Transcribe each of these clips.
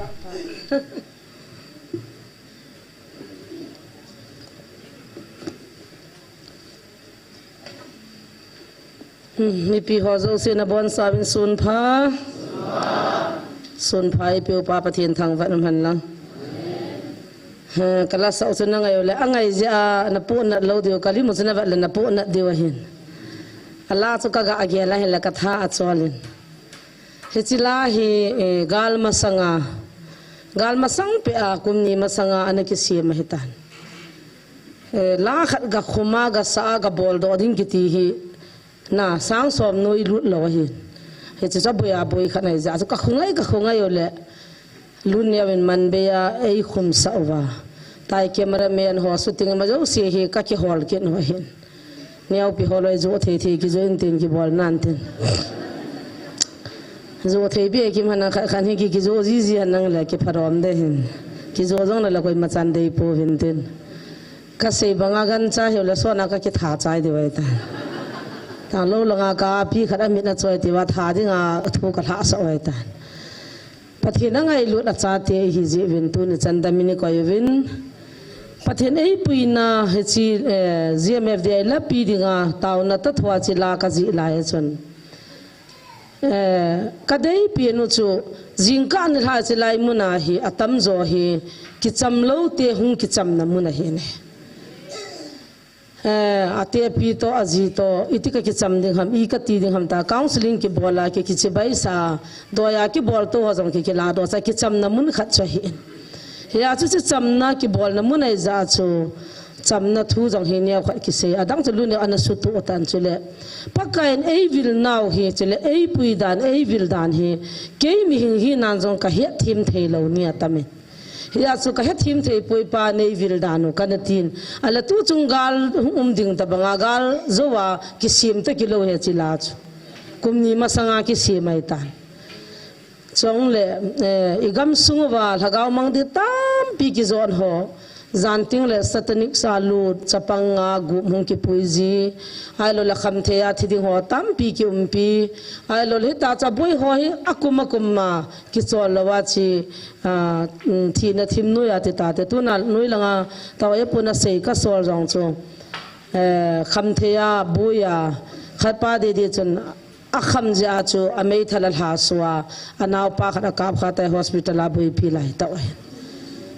มีปีหัวโจเสนาบอนสาวินสุนพาเปียวปาประเทศทางวัดน้ำหันลังกลาสาวสุนังไงอยู่เลยอังไงจะนับปุ่นนัดเราเดียวกะลิมุสนาวัดเลยนับปุ่นนัดเดียวเห็นอัลลาสุกะกะอาเกียละเห็นละกัทาอัดสวาลินเฮจิลาฮีกาลมาสังเปียกุมนีมาสังอันนี้กิเสียมาหิตันลาขัดกะขุมากะสากะบอลดอดิ้งกิตีฮีน่ะสังสอมนุยลุดลอยเห็นเฮจิจะบุยอาบุยขัดไหนจะสุกะคงไงอยู่เลยลุนเนี่ยเป็นมันเบียไอคุมสาวาตายเกมระเมียนหัวสุดที่มาเจ้าเสียเหตุก็ฮอลเกนหัวเห็นเนี่ยเอาไปฮอลเลยโจเทกิโจอินเทนกิบอลนั่นเทนโจเทบีกิมันขันเฮกิโจจีฮันนั่งเลยกิพารอมเดหินกิโจจงเลยละคนมาจันเดย์โพหินเทนก็เสียบังอากันจ้าเฮลส่วนนักกิท่าใจดีไว้ตาทางโลกละงากาพี่ขัดมิตรน่ะช่วยที่ว่าท่าที่งาทุกข์ท่าสวยตาปะเทนังไงลุดอาจารย์เตหิจิวินตุนจันดามินิกอยวินปะเทนไอปุยนาเฮจิZMFDละปีดิงาตาวนัตถวาจิลากจิลายชนกระเดยปีนุจูจิงกันหาจิลายมุนาฮีอัตมโจฮีกิจำเล่าเตหุงกิจำนมุนาฮีเนอาเตปีโตอาจีโตอิติกกิจำดิ่งหำอีกตีดิ่งหำตาคาวน์ซิลิงกิบอลากิจิบายสาดอยากิบอลโตหัวจงกิลาดอสกิจำนมุนขัดช่วยเฮียจุดจำนากิบอลนมุนไอซาจูจำนาทูจงเฮียขัดกิเสียดังจะลุ้นอันสุดตัวตันจุเลปักกันเอวิลนาวเฮจุเลเอปุยดานเอวิลดานเฮเกยมิหิงฮีนันจงกะเฮทิมเทลาวเนียตามิเฮียสุกะเฮทิมเทปุยปาเนวิลดานุกันตีนอัลตุจุงกาลดิ่งตะบังกาลโจวากิซิมตะกิโลเฮจิลาจูกุมนีมาสังอากิซิมาอิตันจงเลอีกำสุงวาลหากเอามังดิตามปีกิจอนโฮจันทิงเลสตันิกซาลูดจัปังงากุมุงกิปุยจีไอโลละคำเทียที่ดิ่งโฮตามปีกิปีไอโลลิตาจับบุยโฮฮิอากุมากิจอนละวาชีทีนทิมนุยาติตาเตตุนัลนุยลังอาตาวเอปุนัสเซกัสโซลจงจงคำเทียบุยาขัดปาดีจนอักขมจาจูอเมทัลลาสวาอันเอาปากนักขับขัดฮอสพิทอลลาบุยพิไลตาว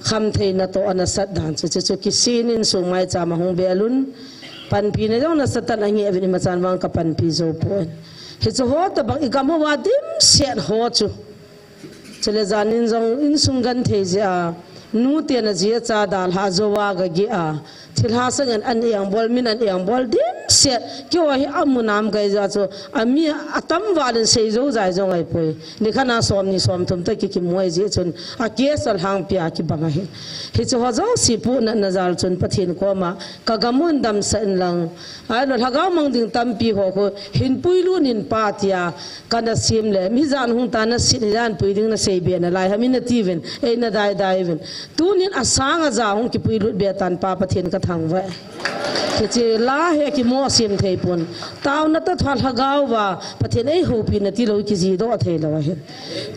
คำเทียนโตอนัสัดดานจะกิสินินสุงไมจามหงเบลุนปันพีในจงนัสัดตันอันนี้เอวินิมาจานวังกับปันพีโจปวนเฮจะหัวตะบังอีกามัวดิมเสียหัวจูจะเลจานินจงอินสุงกันเทียนูเตียนจีจ้าดาลฮาโจวากะกีอาทิลฮาสังอันเอียงบอลมินอันเอียงบอลดิมเสียกี่ว่าฮิอามุนามไกจ้าจูอามีอัตมวาลินเซโจใจจงไอปุยนี่ขณะสอมนี่สอมทุมตะกิมวยจีจนอาเกียสลหางปีอากิบังเฮฮิจะหัวเจ้าสิปูนันนาจาลจนปะเทนก็มากะกามุนดำสันลังไอ้เราถ้าก้าวมังดิ่งตัมปีหัวก็หินปุยลุนินปาติยากันนัสิมเลยมิจานหงตานัสินจานปุยดิ่งนัสเซเบียนอะไรฮามินตีเวนเอ็นได้เวนตูนินอาสางอาจาหงกิปุยลุเบียตันปาปะเทนกระทังไว้ที่จะลาเฮกิมัวสิมเทปนตาวนัตถวัลหกาวว่าปะเทนไอหูปีนที่เราคิดจีโดเทลวะเห็น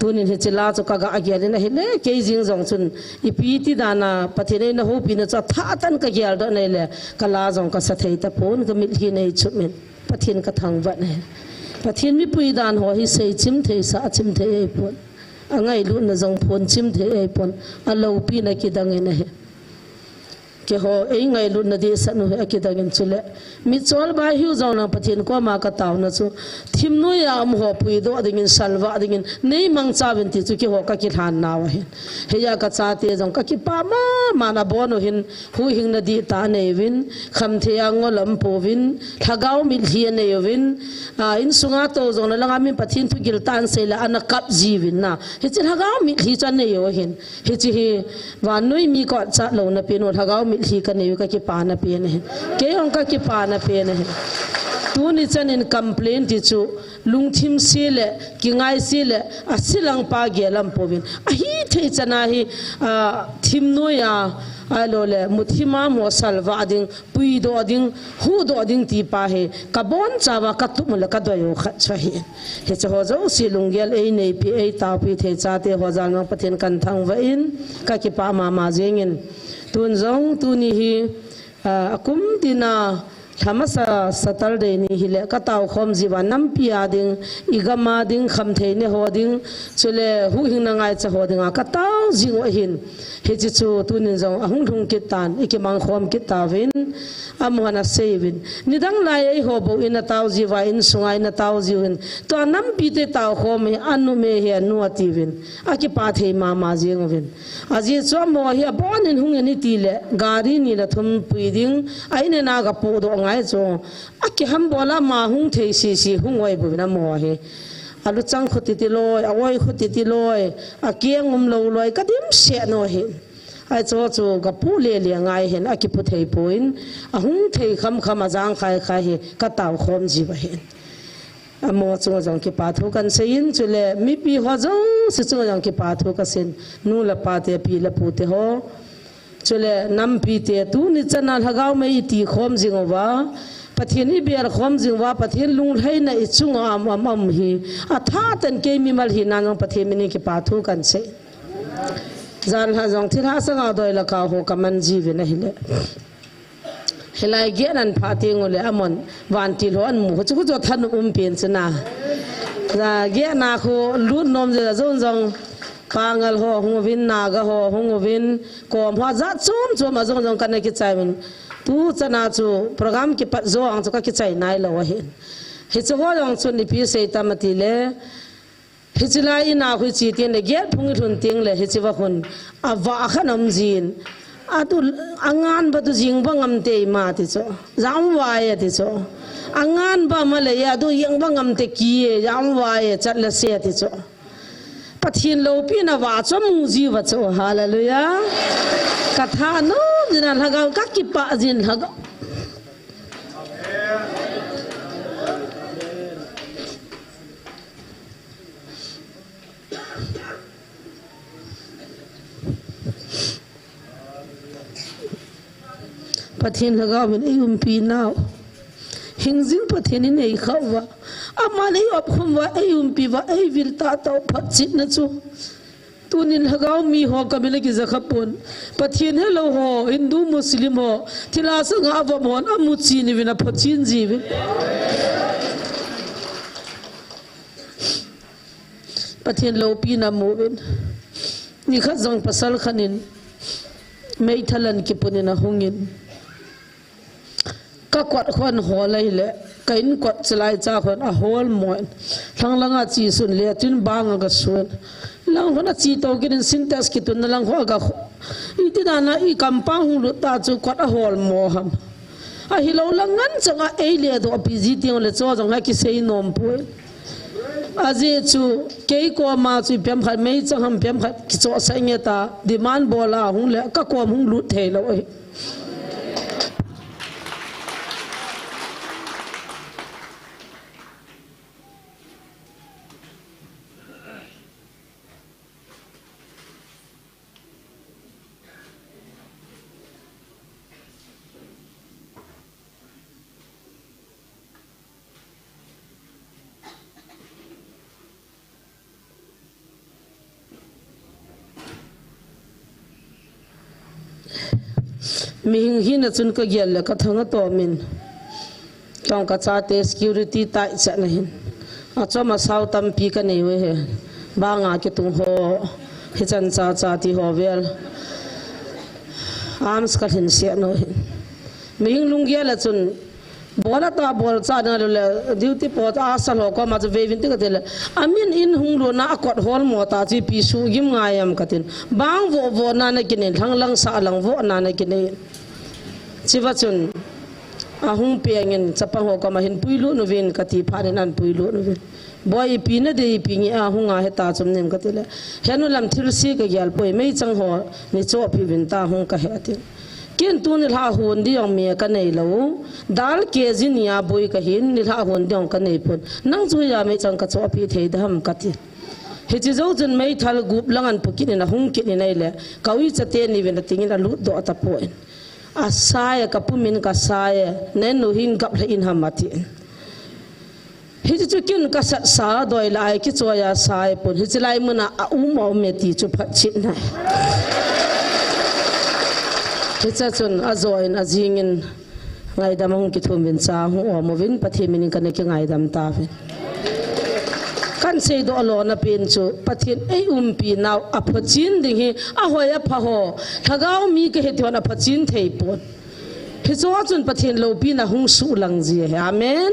ตูนินเฮจิลาจุกกะอาเกียนนะเห็นเล่เกจิงจงซุนอีปีติดานาปะเทนไอนะหูปีนจะท่าตันกะเกียลดอนเลยกะลาจงกะสะเทตะปนกะมิลฮีในชุดมินปะเทนกระทังไว้เนี่ยปะเทนมิปุยดานหัวฮิเซจิมเทสะจิมเทไอปนอังไงลุนนะจงพนจิมเทไอปนอัลลอฮฺปีนะกิดังเนะเกี่ยวเองไงลุนนาดีสันหัวกิดกันชุเลมิจอลบาฮิวจงนังปะเทนก็มากระตาวนะจูทิมนุยามหัวปุยโดดิ่งสัลวะดิ่งนี่มังซาวินติจูเกี่ยวกับกิทานนาวเห็นเฮียกระซาเตจงกับกิปามานาบอนุหินหูหิงนาดีตาเนวินคำเทียงอลมโปวินทากาวมิลเฮียเนวินอินสุงาโตจงนังอามิปะเทนทุกิลตันเซลอันกับจีวินนะเฮจิทากาวมิลฮีจันเนยเห็นเฮจิเฮวานุยมีกอดจัดลงนะเป็นทากาวही करने का कि पाना पिए नहीं के उनका कि पाना पिए नहीं तू निचन इन कंप्लेंट इचु lungthim sile kingai sile asilang pa gelam povin ahi thei chana hi thimnoya alole muthima mo salva ding pui do ding hu do ding ti pa he kabon chawa katumula kadoyo khachahi he chaho zo silungel ei nei pi ei ta pi the cha te hozal ma pathen kan thang wa in ka ki pa ma ma jengin tun zong tu ni hi akum dina thamasa saturday ni hile kataw khom jiwa nampi ading igama ding khamthei ne hoding chule hu hing na ngai cha hoding kataw jingo hin hechi chu tunin jong ahung thung kitan ikimang khom kitawin amwana sevin nidang lai ei hobo in taw jiwa in sungai na taw jiwin to nampi te taw khom anu me he anu ativin aki pathei mama jengwin aji chu mo hi bonin hung ni tile gari ni la thum puiding aine na ga pu do ngai cho aki ham bola ma hung thei si hung oi bu na mo he alu chang khuti ti loi awoi khuti ti loi akiangum lo loi kadim se no he ai cho chu ga pu le le ngai hen aki pu thei puin ahung thei kham ajang khai he ka taw khom ji ba hen amo chu jong ki pa thu kan sein chule mi pi ho jong se chu jong ki pa thu ka sen nu la pa te pi la pu te ho chule nam pi te tu ni chana lagaw mai ti khom jingwa pathin i ber khom jingwa pathin lung hai na ichunga am hi atha tan ke mi mal hi na ngong pathin ni ki pa thu kan se zan ha jong thira sanga doi la ka ho kaman ji ve na hile helai ge nan phati ngole amon wan ti lo an mu chu chu than pen chna za ge na kho lut nom je zong jong pangal ho hung vin naga ho hung vin kom ha za chum ma jong jong kan ki chain tu chana chu program ki pa zo ang chu ka ki chai nai lo he he chu ho jong chu ni pi se tamati le he chila ina khu chi tin le ge phung thun ting le he chi wa khun awa khanam jin atu angan ba tu jing ba ngam te ma ti cho jam wa ye ti cho angan ba ma le ya du yeng ba ngam te ki jam wa ye chat la se ti cho pathin lo pi na wa cho mu ji wa cho hallelujah katha no jina laga ka ki pa jin laga pathin laga bin ayum pi now hingjin pathin nei khawa amani op khumwa ayum pi wa ai vil ta to phachit na chu tunin lagaw mi ho kamile ki zakhapun pathin hello ho hindu muslim ho thila sanga wa mon amuchi ni bina phachin jiwe pathin lo pi na movin ni kha jong pasal khanin mei thalan ki punina hungin ka kwat khon ho lai le kain kwat chlai cha khon a hol moin thang langa chi sun le tin bang ga sun lang hona chi to kin sintas ki tun lang ho ga iti dana i kampang lu ta chu kwat a hol mo ham a hi lo langan changa e le do pg ti le cho jong ha ki sei nom pu aje chu ke ko ma chu pem khat mei chang ham pem khat ki cho sai nge ta demand bola hung le ka ko hung lu the lo e ming hin chun ka gel ka thanga to min tong ka cha te security tai cha na hin a choma sau tam pi ka nei we he ba nga ke tung ho he chan cha cha ti ho vel arms ka hin se no hin ming lung gel chun bola ta bol cha na le duty po a sal ho ko ma je vevin ti ka tel amin in hung lo na akot hol mo ta chi pi su gim ngayam katin bang vo na na kin thang lang sa lang vo na na kin chiwa chun ahung pengin chapang ho ka ma hin puilu no vin kati pharin an puilu no vin boy pi na de pi ngi ahunga he ta chum nem katile henu lam thil si ka gyal poi mei chang ho ni cho phi vin ta hung ka he atin kian tu ni la hun di ong me ka nei lo dal ke jinia boi ka hin ni la hun dong ka nei pon nang chu ya me chang ka cho pi thei dam ka ti he chi zo chen mai thal gup langan pukin na hung kin nei le kawi chate ni ven tingin a lu do ta poin asaya ka pumin ka saya nen no hin gap le in hamati hi chu kin ka sa doi lai ki cho ya sai pon hi chi lai muna a mo me ti chu phat chin na hi cha chun a join a jingin ngai damong ki thum bin cha hu o mo vin pathe min kan ke ngai dam ta ve kan sei do lo na pen chu pathin ei pi naw a phachin ding hi a hoya pha ho thagau mi ke he thona phachin thei pon hi cho chun pathin lo pi na hung su lang ji amen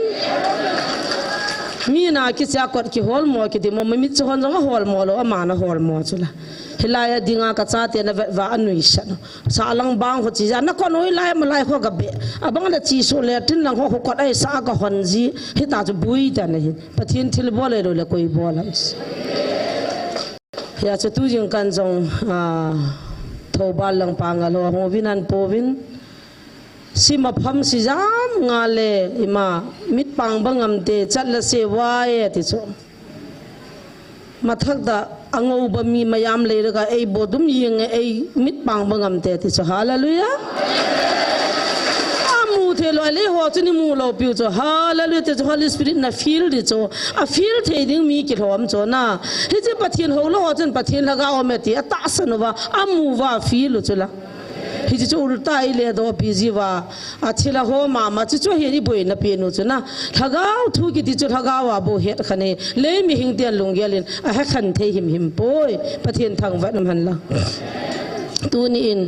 mi na ki cha kot ki hol mo ki de mo mi chu hon jong hol mo lo ama na hol mo chula hilaya dinga ka cha te na wa anui san sa lang bang ho chi na ko noi lai ma lai ho ga be abang da chi so le tin lang ho ko ai sa ka hon ji hi ta chu bui ta na hi pathin thil bo le ro le koi bo lam ya chu tu jing kan jong tho ba lang pa nga lo ho vinan po vin si ma pham si jam nga le ima mit pang bangam te chat la se wa ye ti chu mathak da angau ba mi mayam le ga ei bodum ying ei mit pang bangam te ti chu hallelujah amu the lo le ho chu ni mu lo piu chu hallelujah te holy spirit na feel di chu a feel the ding mi ki hom chu na he je pathin ho lo ho chen pathin la ga o me ti ta san wa amu wa feel chu la hi chu ulta ile do busy wa achila ho ma ma chu he ri boi na pe nu chu na thagau thu ki ti chu thagau wa bo het khane le mi hing tian lung gelin a ha khan thei him poi pathian thang wa nam han la tu ni in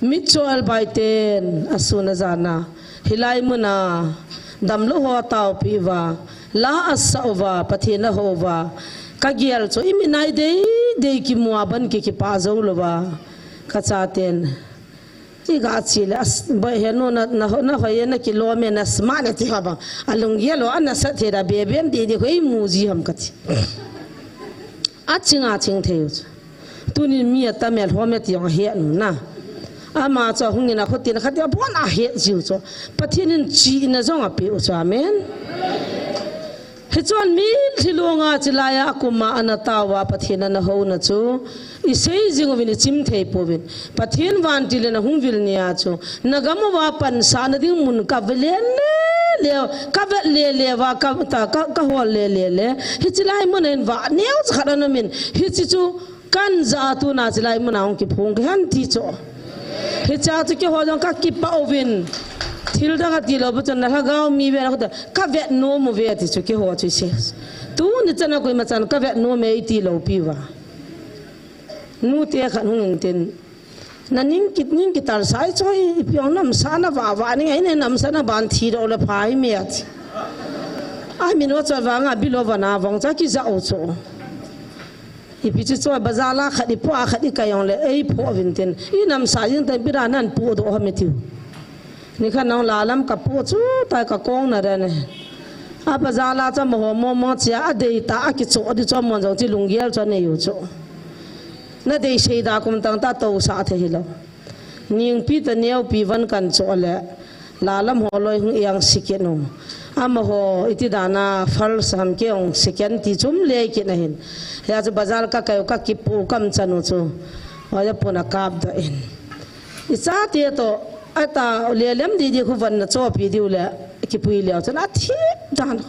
mitchol bai ten asuna zana hilai muna dam lo ho taw pi wa la asawa pathina ho wa ka gial chu imi nai de ki muwa ban ki pa zo lo wa ka cha ten ga chile as ba he no na hoye na kilo me na smale ti haba alung yelo ana sa thera be bem de hoi muji ham kati aching theu tunin mi ta mel ho me ti he nu na ama cho hungina khotin khatia bona he jiu cho pathinin chi na zonga pe o cha amen he chon mi thilunga chilaya akuma anatawa pathina na ho na chu isei jingo vini chim thei povin pathin van tile na hungvil nia chu nagam wa pan san ding mun ka velen le ka le wa ka ta ka hol le hi chilai mun en wa neu khara na min hi chi chu kan za tu na chilai mun aung ki phung han ti cho hi cha chu ki ho jong ka ki pa ovin thil da ga ti lo bu chan na ga mi ve na ka ve no mu ve ti chu ki ho chu se tu ni chana koi ma chan ka ve no me ti lo pi wa nu te khan hung ten na ning ki tar sai choi pyong nam sana wa ni ai ne nam sana ban thi ro le phai me at ai min wa cha wa nga bi lo wa na wang cha ki za o cho i pi chi cho bazala khadi po a khadi ka yong le ei pho vin ten i nam sa yin ta bi ra nan pu do ha me ti ni khan nong la lam ka po chu ta ka kong na ra ne a bazala cha mo cha a de ta a ki cho di cho mon jong chi lung gel cho ne yu cho na de sei da kum tang ta to sa the hilo ning pi ta neu pi van kan cho le la lam ho loi hung yang sikeno am ho iti dana fal sam ke ong siken ti chum le ki na hin ya ju bazar ka ka ki pu kam chanu chu ya puna kap da in isa te to ata le lem di khu van na cho pi diu le ki pui le cha na thi dan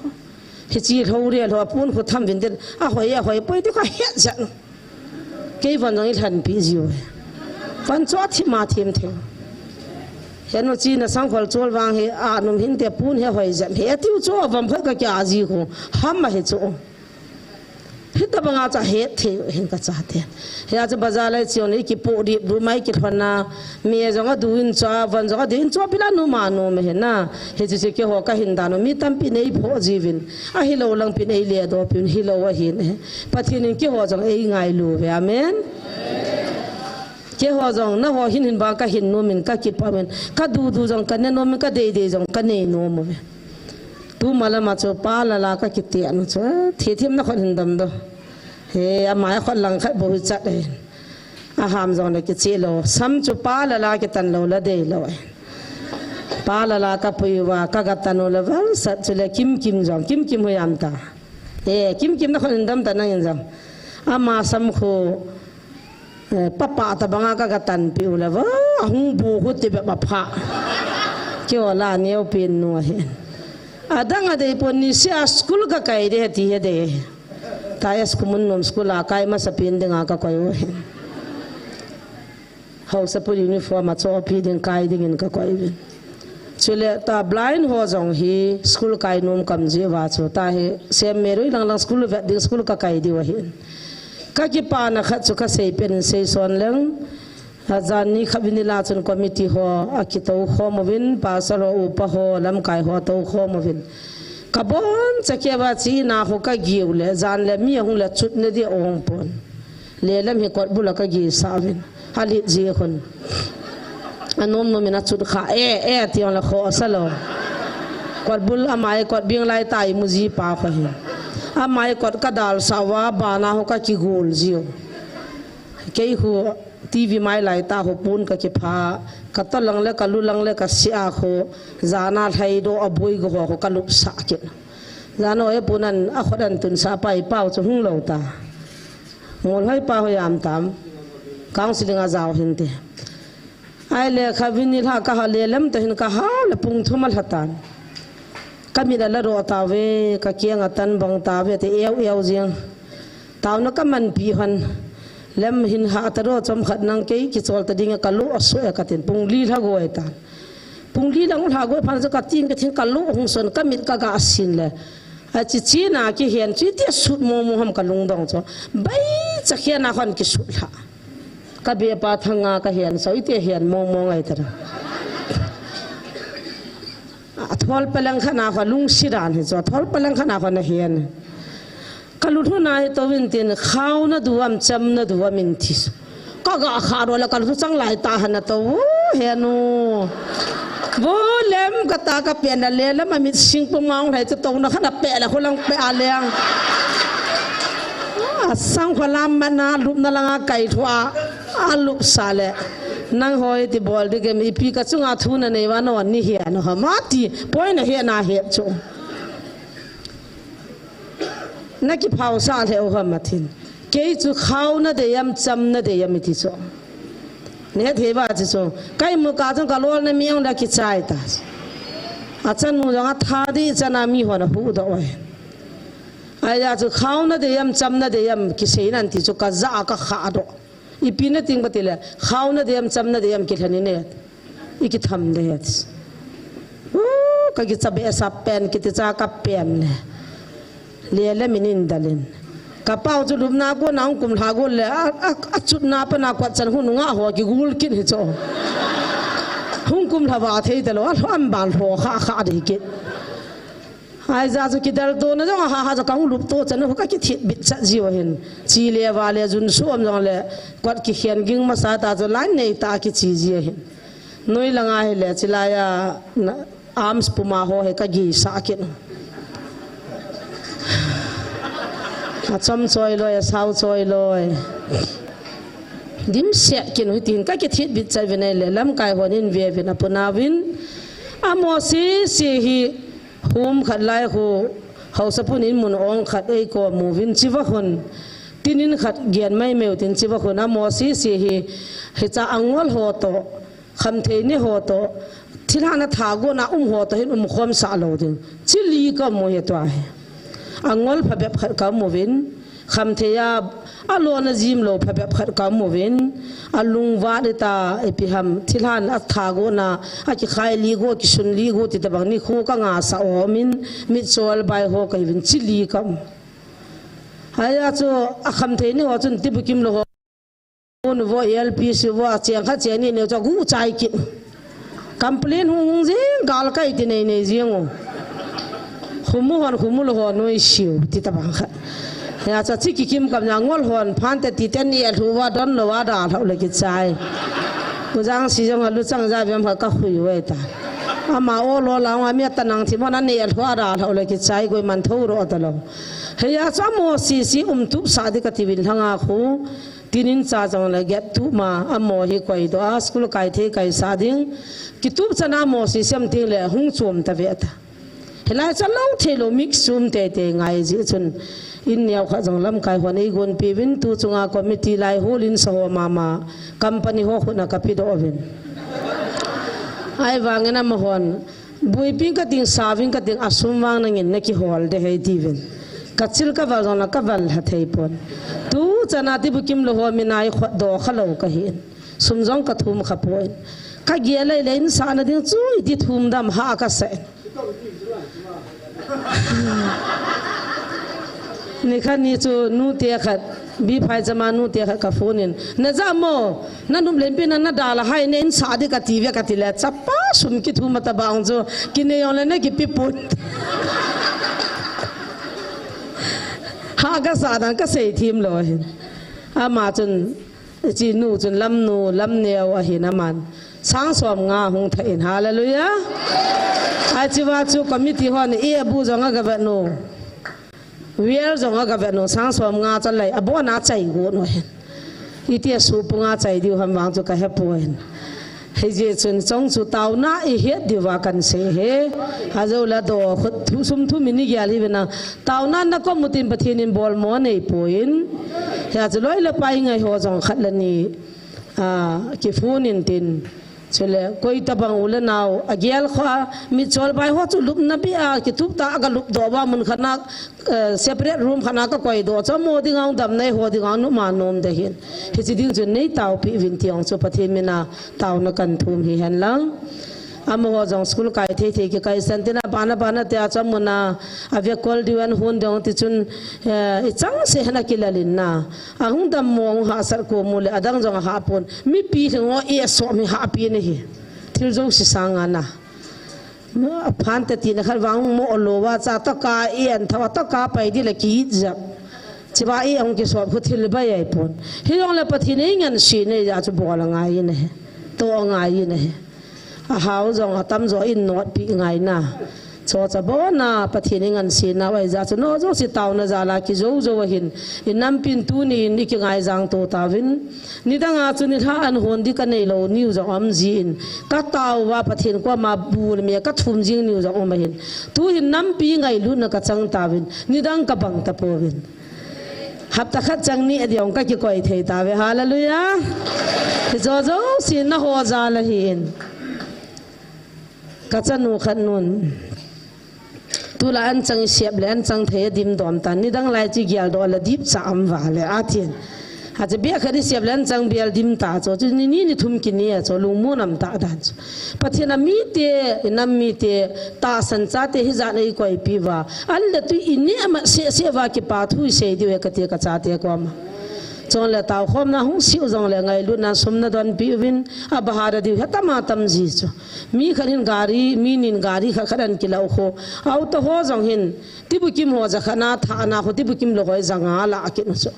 hi chi ho re lo pun khu tham vin den a hoi poi ti ka he chan cái phần này thành bị gì vậy? Phần chót thì mà thêm theo. Hiện nay chỉ là sang khẩu chốt vàng hệ nông hiện tại bún hệ hoài dặm hệ tiêu chốt vòng phải cái giá gì không? Ham mà hệ chốt. Hết ta bằng áo hết theo hiện cái giá tiền. Hiện tại bazar lại chiều này cái bộ đi đủ mấy cái phần na mía giống cái đuin chua vần giống cái đuin chua bila nu mà nu mà hiện na hiện chỉ cái họ cái hiện đàn mi tam pin ấy phô gì vin. À hi lâu lang pin ấy lìa đó pin hi lâu à hiện. Bắt hiện cái họ giống ấy ngay lu vậy amen. Cái họ giống na họ hiện ba cái hiện nu mình cái kịp pa mình cái du giống cái nên nu mình cái đề giống cái này nu mà vậy. Tu malam macam pa lala ka kitian macam, tiap-tiap nak kau hendam dah. He, amai kau lang kat boleh cat eh. อาหามจงเลยกิจิโลซ้ำจุปาละลากิตันโลละเดโลปาละลากับปุยวากะกัตันโลละวันสัตจุเลคิมจงคิมหุยามตาคิมนักคนดำตานังยังจงอามาซ้ำโคปะปะตะบังกะกัตันปิวละวะหุงบูหุติแบบพะเกี่ยวลาเนียวเป็นนัวเห็นดังอะไรปนิเสียสกุลก็ไกลเดียที่เดียตายสกุลมุนนมสกุลอาไกมาสเปียนดึงอากาไกวเห็นเขาสปุยยูนิฟอร์มมาโจพีดึงไกดึงก็ไกวเห็นช่วยตาบลายน์หัวจงฮีสกุลไกนุ่มกำจีว่าโจตาเฮเสียเมรุยลังสกุลเวดดึงสกุลก็ไกดีวะเห็นก็กี่ปานักจุกเสยเป็นเสยส่วนเรื่องอาจารย์นี่ขับวินิลาจนคอมมิตี้หัวอากิโตหัวมวินปาสโลอุปหัวลำไก่หัวโตหัวมวินกับบ้านจะเกี่ยวกับจีน่าหัวก็เกี่ยวเลยจานเลยมีหัวเลยชุดเนี่ยที่องค์ปนเลยแล้วมีกอดบุลก็เกี่ยวสาวินฮัลิจีคนอันนู้นมันมีนัดชุดขาที่อันละข้อสโลกอดบุลอามายกอดเบียงไล่ตายมุจีปาเขาเห็นอามายกอดกระดาลสาวบานาหัวก็กี่กูลจิโอเกี่ยวหัวทีวีไม่ไล่ตาหัวปูนก็กี่พากัตลังเล็กกัลุลังเล็กกัเสียหัวจานาไทยโดอบุยก็หัวกัลุสักกันจานเอาไอ้ปูนันอ่ะคนนั้นตุนซาไปเป้าจะหุ่งเหล่าตาหมดให้ป้าพยายามตามก้าวสิลิงอาจาวเห็นเตะไอ้เล็กข้าวินิลาข้าเลี้ยมแต่เห็นข้าหาเล็ปุ่งทุ่มมาหัตันก็มีแต่ละรอตาเวก็เกี่ยงตันบังตาเวแต่เอวเจียงตาวนักมันปีหันเล่มหินหาตรอจอมขัดนังเกยกิจวัตรดิ่งกัลลุอสวยกัตินปุงลีลาโกยตานปุงลีลาหุ่นหาโกยพันจะกัดทิ้งกัดทิ้งกัลลุหงสนก็มิดกะกาสินเลยอาจิจีน่ากิเห็นจีเดียสุดโมโมหมกัลลุงดองจ้ะใบจะเขียนนักขันกิสุดละก็เบียปาทังงาก็เห็นสวยเตียเห็นโมโมไงตระทอลเปลังขนาดลุงสิรานเห็นจ้ะทอลเปลังขนาดเห็นกัลุทุนายตัววินตินข้าวน่ะดูว่าจำน่ะดูว่ามินทิสก็กะขาดแล้วกัลุทุจังไหลตาหันน่ะตัวเฮนูวูเล่มกะตากะเปลี่ยนนั่นเลยแล้วมันมีสิงปุ่งมองไหนจะตรงนะขนาดเปะแล้วคนลังเปะอะไรยังสังขลามมันน่ะลุบนั่นละไก่ทัวอาลุบซาเลนั่งหอยที่บอลดิเกมีปีกะจุงอาทุนในวันวันนี้เฮียนะฮะมาตีปอยนะเฮียนาเฮียจูนักกีฬาสาวเทวมาทินเกี่ยจูเขาน่ะเดียมจำน่ะเดียมมิติโซเนี่ยเทวาจิโซใครมุกาจงกะโลนมีองนักกีฬาตาอาจารย์มุจงอาท่าดีจะนามีหัวนะพูดเอาไว้ไอ้ยาจูเขาน่ะเดียมจำน่ะเดียมกิเสนันติจูกะจ้ากะขาดอีปีน่ะติงบัติเลยเขาน่ะเดียมจำน่ะเดียมกิทันนี่เนี่ยอีกิทำเนี่ยก็กิจะเบสap penกิจะกับเปนเลยเลี้ยเล่มินินดัลินกระเป๋าจุดนากูน้องกุมทากุเลยจุดนาปนักวัดฉันหุ่นงาหัวกิกูลกินหิจอหุ่นกุมทาวาเทยตลอดอันบาลหัวขาดีกินไอ้จ้าจุกิดาร์โดนะจ้าหาจะกังลุบโตฉันหัวก็คิดบิดจัดจีวเห็นจีเลียวาเลียจุนสวมจังเลยกวดกิเขียนกิ่งมาสาตาจุลันในตาคิดจีเห็นนุ้ยละง่ายเลยจิลายาอาร์มสปุมาหัวให้ก็กีสักกินจำซอยลอยสาวซอยลอยดิมเสียกินหุ่นตินก็คิดบิดใจวินัยเลยลำกายหัวนินเวียวินาปนาวินอามอสีสีฮีหุมขัดไล่หูเขาสะพุนินมุนองขัดไอ้กอมูวินชิวะคนตินินขัดเกียนไม่เมวตินชิวะคนอามอสีสีฮีเหตุอังวลหัวโตคำเทนี่หัวโตที่ท่านท้ากูน่ะหัวโตเห็นความสาลดิจิลีก็มวยตัวอังวลพะแบบขัดกำมูวินคำเทียบอารมณ์จิมโลพะแบบขัดกำมูวินอลุงวาดิตาเอพิฮัมที่ท่านอัฐากูน่ะอาจจะขายลีโก้กิชุนลีโก้ที่ตะบังนี่คู่ก็งาสาวมินมิดโซลใบหัวก็วินจิลีก็หายาจูคำเทียนี่ว่าจุนติบุกิมโลคนว่าเอลพีซีว่าเจียงข้าเจียนี่เนี่ยจะกู้ใจกินคำเพลนหงจิงกาลก็อีกในเนี่ยจิงขุมหัวลหัวน้อยชิวที่ตะบังค่ะเนี่ยจะที่กิมกับอย่างงอลหัวพันแต่ที่เต้นนี่ถือว่าดอนละว่าด่าเท่าเลยกิจใจกูจังสิจังรู้จังใจเป็นพักก็คุยไว้ตาอามาโอโลลาวามีตนังที่มันนั่นเนี่ยถือว่าด่าเท่าเลยกิจใจกูมันทุ่งรอตลอดเฮียจ้าโมซีทุบสาธิกติวินทั้งอาคู tinin cha jong la get tu ma amo hi koi do a school kai the kai sa ding kitub chana mo si sem ting le hung chum ta ve ta helai cha lo the lo mix sum te te ngai ji chun in niaw kha jong lam kai hon ei gon pi win tu chunga committee lai holin so mama company ho khuna ka pi do win ai wangena ma hon bui ping ka ting saving ka ting asum wang nangin na ki hol de hei divin kachil ka wal na ka wal ha thei pon tu chana ti bukim lo ho minai do khalo ka hin sumjong ka thum kha poin ka gele lein sa na ding chu ti thum dam ha ka se ni khan ni chu nu te khat bi phai jama nu te khat ka phonin na za mo na num len pin na dala hai nen sa de ka ti ve ka ti le chapa sum ki thum ta bang jo ki ne yon le na ki pi put ha ga sa dan ka sei thim lo hin a ma chun chi nu chun lam nu lam neo a hin a man sang som nga hung thain hallelujah a chi wa chu committee hon e bu jo nga ga no wiel jong ga ve no sang som nga cha lai abo na chai go no hen iti su punga chai diu ham wang chu ka he poin he je chun chong chu tau na e he diwa kan se he ha zo la do khut thu sum thu mini gyali bena tau na na ko mutin pathin in bol mo nei poin ya chu loi la pai ngai ho jong khat la ni ki phone in tin chele koi tabang ule naw agial kha mi chol bai ho chu lup na bi a ki tup ta ga lup do ba mun khana separate room khana ka koi do cha mo ding ang dam nei ho ding ang nu ma nom de hin hi chi ding chun nei taw pi vin tiang chu pathe mina taw na kan thum hi han lang am ho jong school kai the the ki kai santina bana te a chamuna ave kol diwan hun dong ti chun i chang se hana kilalin na ahung dam mo ha sar ko mule adang jong ha pon mi pi ngo e so mi ha pi ne hi thil jo si sanga na phan te ti na khar wang mo lo wa cha ta ka en thawa ta ka pai di la ki ja chiba e ong ki so khu thil ba yai pon hi ong la pathi nei ngan si ne ja chu bol ngai ne to ngai ne a hau jong atam zo in not pi ngai na cho cha bo na pathining an si na wai za chu no zo si taw na za la ki zo zo hin in nam pin tu ni ni ki ngai jang to ta win ni da nga chu ni tha an hon di ka nei lo niu zo am ji in ka taw wa pathin ko ma bul me ka thum jing niu zo ma hin tu hin nam pi ngai lu na ka chang ta win ni dang ka bang ta po win hap ta khat chang ni adiong ka ki koi thei ta we hallelujah zo zo si na ho za la hin kachanu khanun tula an chang siap le an chang the dim dom tan ni dang lai chi gyal do la dip cham wa le athin ha che bia khari siap le an chang bial dim ta cho chu ni ni thum ki ni cho lung mu nam ta dan pathina mi te nam mi te ta san cha te hi za nei koi pi wa al le tu inni ama se wa ki pa thu se di we ka te ka cha te ko ma chon le taw khom na hung siu jong le ngai lu na sum na don pi win a bahara di hata ma tam ji chu mi kharin gari mi nin gari kha kharan ki lau kho au to ho jong hin tibu kim ho ja khana tha na kho tibu kim lo hoi janga la ki no chu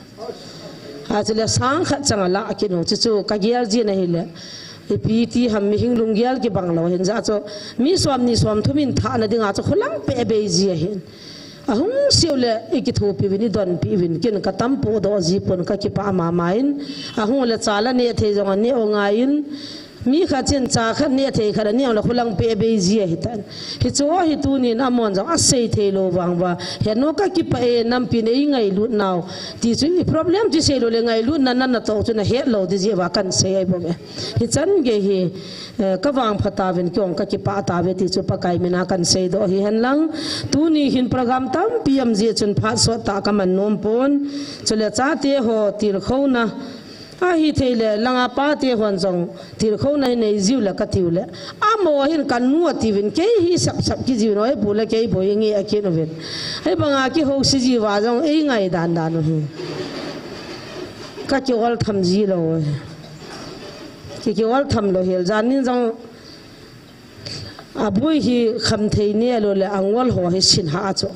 ha chile sang kha changa la ki no chu ka gyal ji na hi le e pi ti ham mi hing lung gyal ki bang lo hin za chu mi swam ni swam thumin tha na dinga chu khulang pe be ji hin ahung siule ikithu pi wini don pi win kin ka tampo do ji pon ka ki pa ma main ahung le chala ne the jong ni ongain mi kha chen cha kha ne the kha ni la khulang pe be ji hitan hi cho hi tu ni na mon jong a sei the lo wang wa he no ka ki pa e nam pi nei ngai lu naw ti chu problem ti sei lo le ngai lu na na to chu na he lo di ji wa kan sei ai bo me hi chan ge hi ka wang phata wen kyong ka ki pa ta ve ti chu pa kai mina kan sei do hi han lang tu ni hin program tam pm ji chun pha so ta ka man nom pon chule cha te ho tir kho na a hi thele langa pa te hon jong tir kho nai nei jiu la ka tiule a mo hin kan nu ti win ke hi sap ki jiu no e bula ke boi nge a ke no ven ai banga ki ho si ji wa jong ei ngai dan dan no ka ki ol tham ji lo ki ol tham lo hel jan nin jong a bui hi kham thei ne lo le angwal ho hi sin ha cho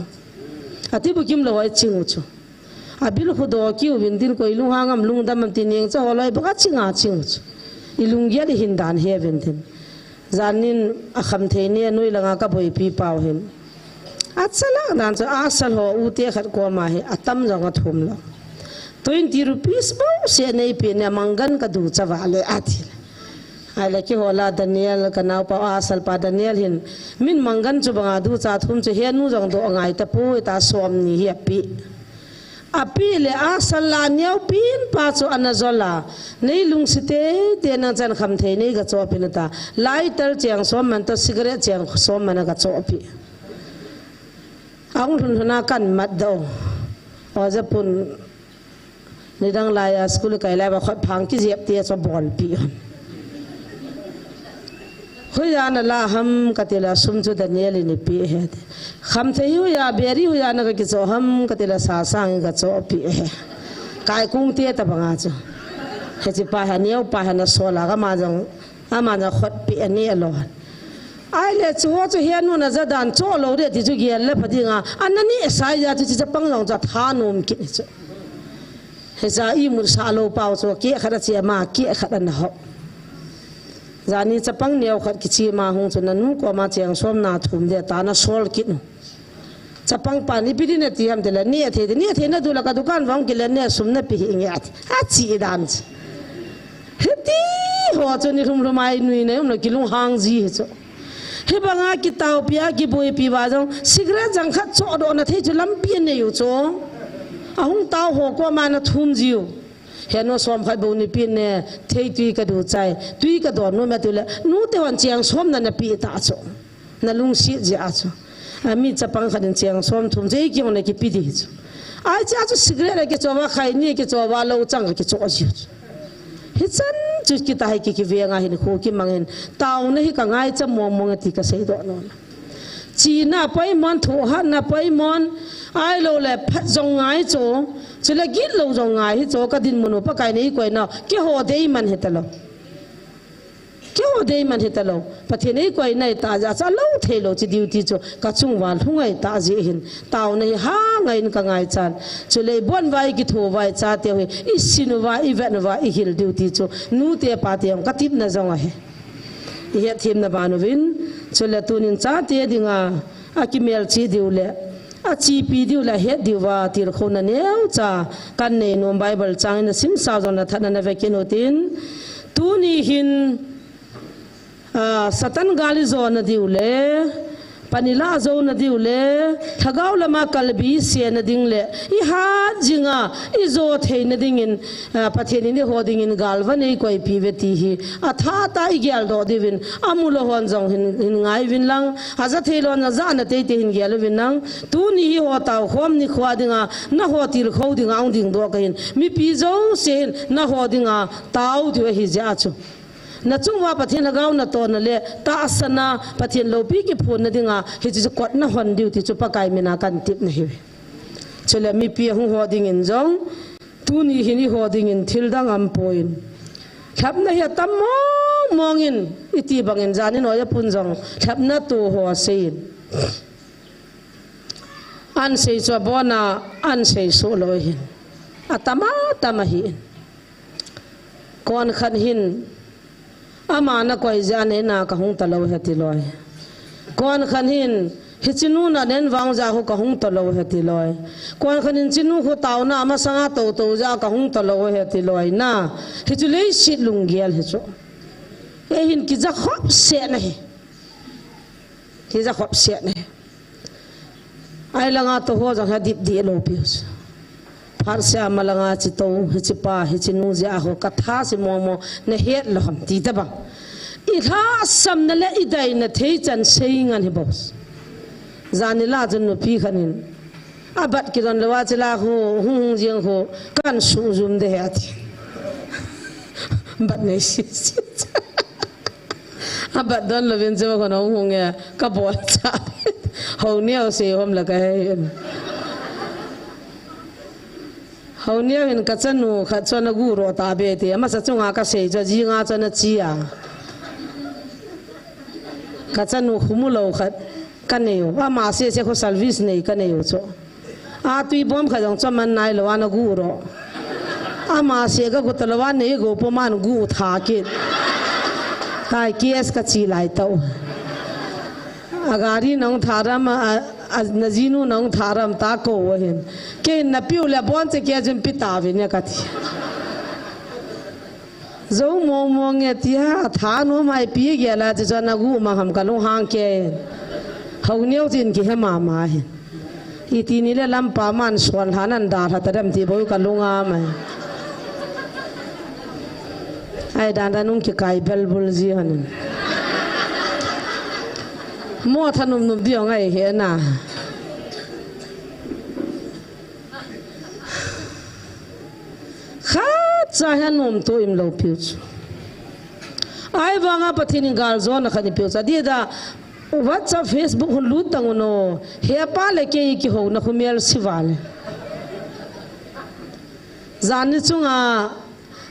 ati bu kim lo ai chingu cho abil khudo ki win din ko ilung hangam lung dam tin ning cho loi ba chinga ching ilung ya hin dan he wen tin zanin a kham the ne noi langa ka boi pi paw hin achala dan cho asal ho u te khat ko ma he atam jang thum la 20 rupees bo se nei pe ne mangan ka du chawale athi ai la ki hola Daniel kanau pa asal pa Daniel hin min mangan chu banga du cha thum chu he nu jong do ngai ta pu ta som ni hi pi api le asal la nyau pin pa chu anazola nei lung site te na chan kham the nei ga cho pin ta lighter chang som man ta cigarette chang som man ga cho pi ang thun na kan mat do oja pun ni dang lai school kai lai ba khot phang ki jep te cho bol pi huyana la ham katila sumju Daniel ni pi he kham theyu ya beri huyana ka ki cho ham katila sa sang ga cho pi he kai kung te ta banga cho he chi pa ha niau pa ha na so la ga ma jong ama na khot pi ani alo ai le chu chu hian na za dan cho lo de ti chu gi le phadinga anani sai ya chi cha pang long cha tha nom ki chu he za I mur sa lo pau cho ki khara chi ma ki khara na ho zani chapang neu khat ki chi ma hung chuna nu ko ma cheng som na thum de ta na sol ki nu chapang pa ni pidi ne ti ham de la ni the na du la ka dukan wang ki le ne sum na pi nge at a chi dan heti ho chu ni rum rumai nui ne um ki lung hang ji he cho he banga ki tau pia ki boi pi ba jong cigarette jang khat cho do na the chu lam pi ne yu cho a hung tau ho ko ma na thum jiu heno som khai bo ni pin ne thei tui ka du chai tui ka do no ma tu le nu te wan chiang som na pi ta cho na lung si ja cho ami chapang khan chiang som thum je ki on ki pi di cho ai cha chu cigarette ke cho wa khai ni ke cho wa lo chang ke cho ji hi chan chu ki ta hai ki ve nga hin kho ki mangin taw na hi ka ngai cha mo mo ti ka sei do no chi na pai mon tho ha na pai mon ai lo le phat jong ngai cho chila git lo jong ngai hi cho ka din mono pa kai nei koi na ki ho dei man hetalo ki ho dei man hetalo pathe nei koi nai ta ja cha lo the lo chi duty cho ka chung wal hungai ta ji hin taw nei ha ngai ka ngai chan chule bon vai ki tho vai cha te he isinu wa event wa I hil duty cho nu te pa te ka tip na jong he ye thim na banu win chule tunin cha te dinga akimel chi diule a chi pi diu la he diwa tir khona neu cha kan nei no Bible chang na sim sa jona thana na vekin otin tu ni hin satan gali zona diule panila zo na diule thagaw lama kalbi se na dingle I ha jinga I zo the na dingin patheni ne hoding in galwa nei koi piveti hi atha ta I gyal do divin amulo hon jong hin ngai win lang haza thelo na za na te te hin gyal win nang tu ni hi ho ta khom ni khwa dinga na ho tir kho dinga ong ding do ka hin mi pi zo se na ho dinga taw du hi ja chu na chungwa pathin lagaw na to na le ta asana pathin lopi ki phun na dinga hi chu kot na hon diu ti chu pakai mina kan tip na hi chule mi pi hu ho ding in jong tu ni hi ni ho ding in thil dang am poin khap na hi tam mong in iti bangin jani no ya pun jong khap na tu ho sein an sei cho bona an sei so lo hin atama tamahi kon khan hin amana koi jane na ka hung talo heti loy kon khanin hichinu na den wang ja ho ka hung talo heti loy kon khanin chinu ho taw na ama sanga to to ja ka hung talo heti loy na hichulei sit lungial hecho e hin ki ja khop se na he ki ja khop se na ai langa to ho ja ha dip di lo pius har se amalanga chi to hichipa hichinu ja ho katha si momo ne het lo ham ti ta ba I tha sam na le idai na thei chan saying an he boss zanila jan no pi khanin abat ki don lawa chila ho hung jeng ho kan su zum de hat bat ne si abat don lo vin je ko no hung ya ka bol cha ho ne se hom la ka he haunia hin kachanu khachana guro ta be te ama sa chunga ka sei ja ji nga chana chi a kachanu khumulo khat kaneu ama se ko service nei kaneu cho a tui bom kha jong chaman nai lo ana guro ama se ga gutlawa nei go poman gu tha ke kai ks ka chi lai to agari nong thara ma nazinu nang tharam ta ko hin ke na piu le bon che ke jin pita vi ne ka thi zo mo mo nge tia tha no mai pi ge la je na gu ma ham ka lo hang ke hau neu jin ki he ma ma hin iti ni le lam pa man swan hanan da tha ta dam ti bo ka lo nga ma ai dan da nung ki kai bel bul ji hanin mo thanum num dio ngai he na kha cha hanum to im lo piu ai wanga pathin gal zone khani piu cha dia da WhatsApp Facebook hun lut tangono he pa le ke ki ho na khumel siwal zan chunga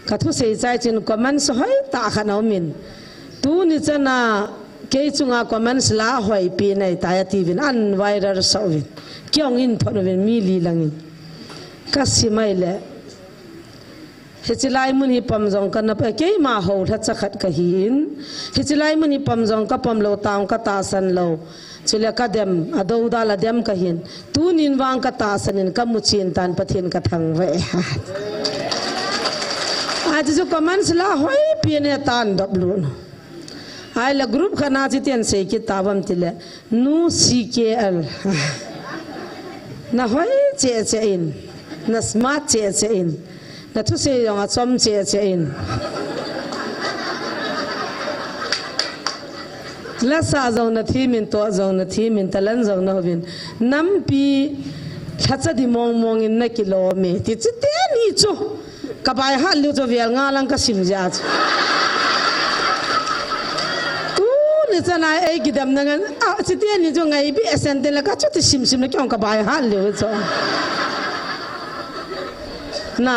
ka thu sei chai chin comment so hoi ta khana min tu ni chana ke chunga comments la hoi pi nei ta ya tivin an viral sawin kyong in phonovin mi li langin kasimai le hechilai mun hi pamjong kan pa ke ma ho tha chakhat ka hin hechilai mun hi pamjong ka pam lo taung ka ta san lo chile ka dem ado da la dem ka hin tu nin wang ka ta sanin ka mu chin tan pathin ka thang ve आज जो comments la hoi pi ne tan w ai la group khana chi ten se ki tabam tile nu ckl na hoi che che in na smart che che in na thu se yong a chom che che in la sa zong na thi min to zong na thi min talan zong na hovin nam pi thacha di mong mong in na kilo me ti chi te ni chu ka bai ha lu cho vial nga lang ka sim ja tu ni chana ei gidam na ngan a chi te ni jo ngai bi esen te la ka chu ti sim sim na kyong ka bai ha lu cho na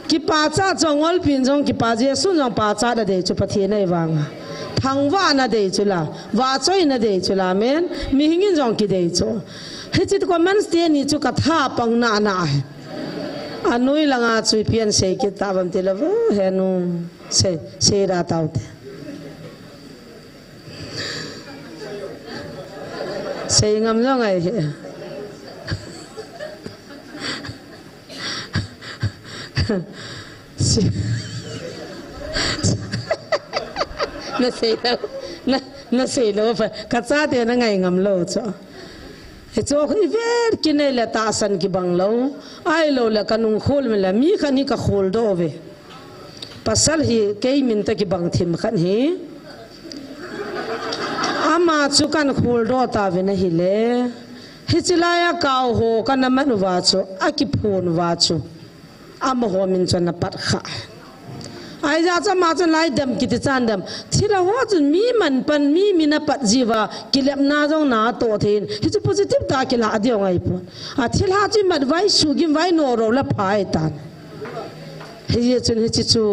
ki pa cha chongol pin jong ki pa je su jong pa cha da de chu pathe nei wang thang wa na de chu la wa choi na de chu la men mi hingin jong ki de chu he chi ko man ste ni chu ka tha pang na na anui langa chui pian se ki tabam te la he nu se ra tau te se ngam lo ngai he na se lo fa ka cha te na ngai ngam lo cho he cho khi ver ki ne la ta san ki bang lo ai lo la kanung khol me la mi khani ka khol do ve pasal hi ke min ta ki bang thim khan hi ama chu kan khol do ta ve na hi le hi chilaya kaw ho kan man wa chu aki phun wa chu am ho min chan na pat kha ai ja cha ma chan lai dam ki ti chan dam thila ho chun mi man pan mi mina pat jiwa kilep na jong na to thin hi chu positive ta ki la adio ngai pon a thila chi mat vai su gim vai no ro la phai tan hi chun hi chu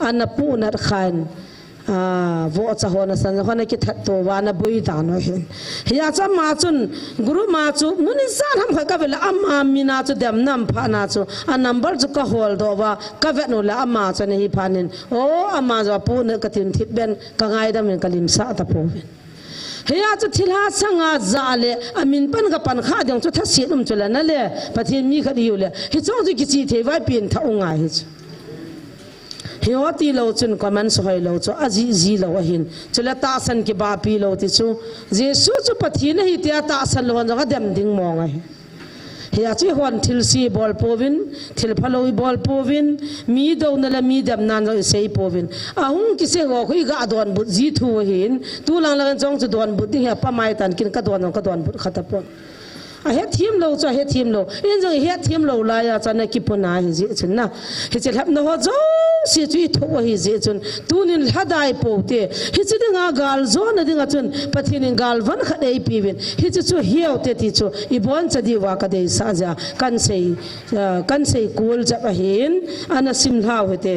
an pu na khan vo cha hona san hona ki that to wa na bui ta no hin ya cha ma chun guru ma chu muni san ham kha ka vela amma mina chu dem nam pha na chu a number chu ka hol do wa ka ve no la amma chu ne hi phanin o amma zo pu na ka tin thit ben ka ngai da min kalim sa ta po heya chu thila sanga zale amin pan ka pan kha dang chu tha si dum chu la na le pathin mi kha diu le hi chong chu ki chi the vai pin tha unga hi chu hioti lo chun kaman so hai lo chu aji ji lo hin chula ta san ki ba pi lo ti chu jesu chu pathin hi tia ta san lo ga dem ding mo ngai hiya chi hon thil si bol povin thil phaloi bol povin mi do na la mi dem nan ro sei povin a hung ki se go khui ga don bu ji thu hin tu lang lang chong chu don bu ding ya pa mai tan kin ka don bu khata pon a he thim lo cha he thim lo in jong he thim lo la ya cha na ki pona hi ji chun na he che hap no ho zo si chui tho hi ji chun tu nin hadai po te hi chi dinga gal zo na dinga chun pathin gal van kha dei pi win hi chi chu hiau te ti chu I bon cha di wa ka dei sa ja kan sei kul ja ba hin ana sim lau hete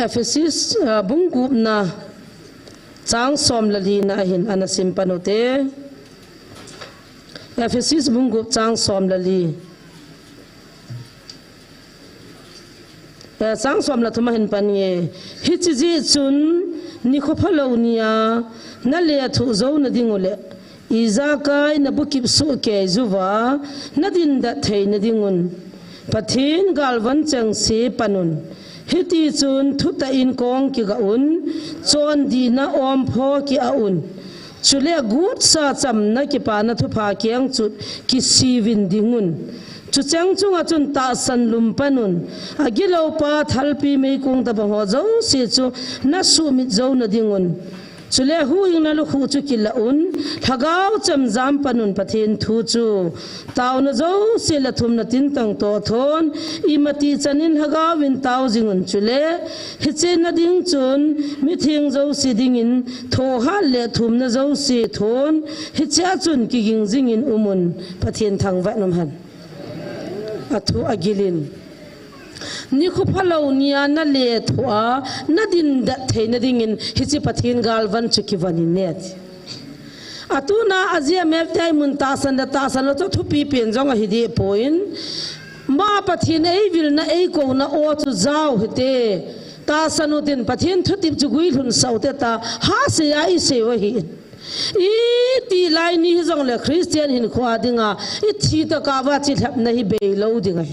Ephesus bungu na chang som lali na hin ana sim panote Ephesus bungu chang som lali chang som la thuma hin panie hi chi ji chun ni kho phalo nia na le thu zo na dingole iza kai na bukip su ke zuwa na din da thei na dingun pathin galwan chang se panun hiti chun thuta in kong ki ga un chon di na om pho ki a un chule gut sa cham na ki pa na thu pha kyang chu ki siwin dingun chu chang chunga chun ta san lum panun agilo pa thalpi me kong ta ho zo se chu na su mi zo na dingun chule hu ing na lu khu chu ki la un thagau cham jam panun pathin thu chu taw na zo se la thum na tin tang to thon imati chanin hagau win taw jingun chule hiche na ding chun mi thing zo si ding in tho ha le thum na zo si thon hicha chun ki ging jing in umun pathin thang va nam han athu agilin ni khu phalo nia na le thua na din da theina dingin hichi pathin galwan chuki wani net atuna azia mep tai mun ta san to thupi pen jong hi de point ma pathin ei vil na ei ko na o chu zau hite ta sanu tin pathin thutip chu gui hun saute ta ha se ya I se wa hi I ti lai ni jong le Christian hin khwa dinga I thi ta ka wa chi thap na hi be lo dinga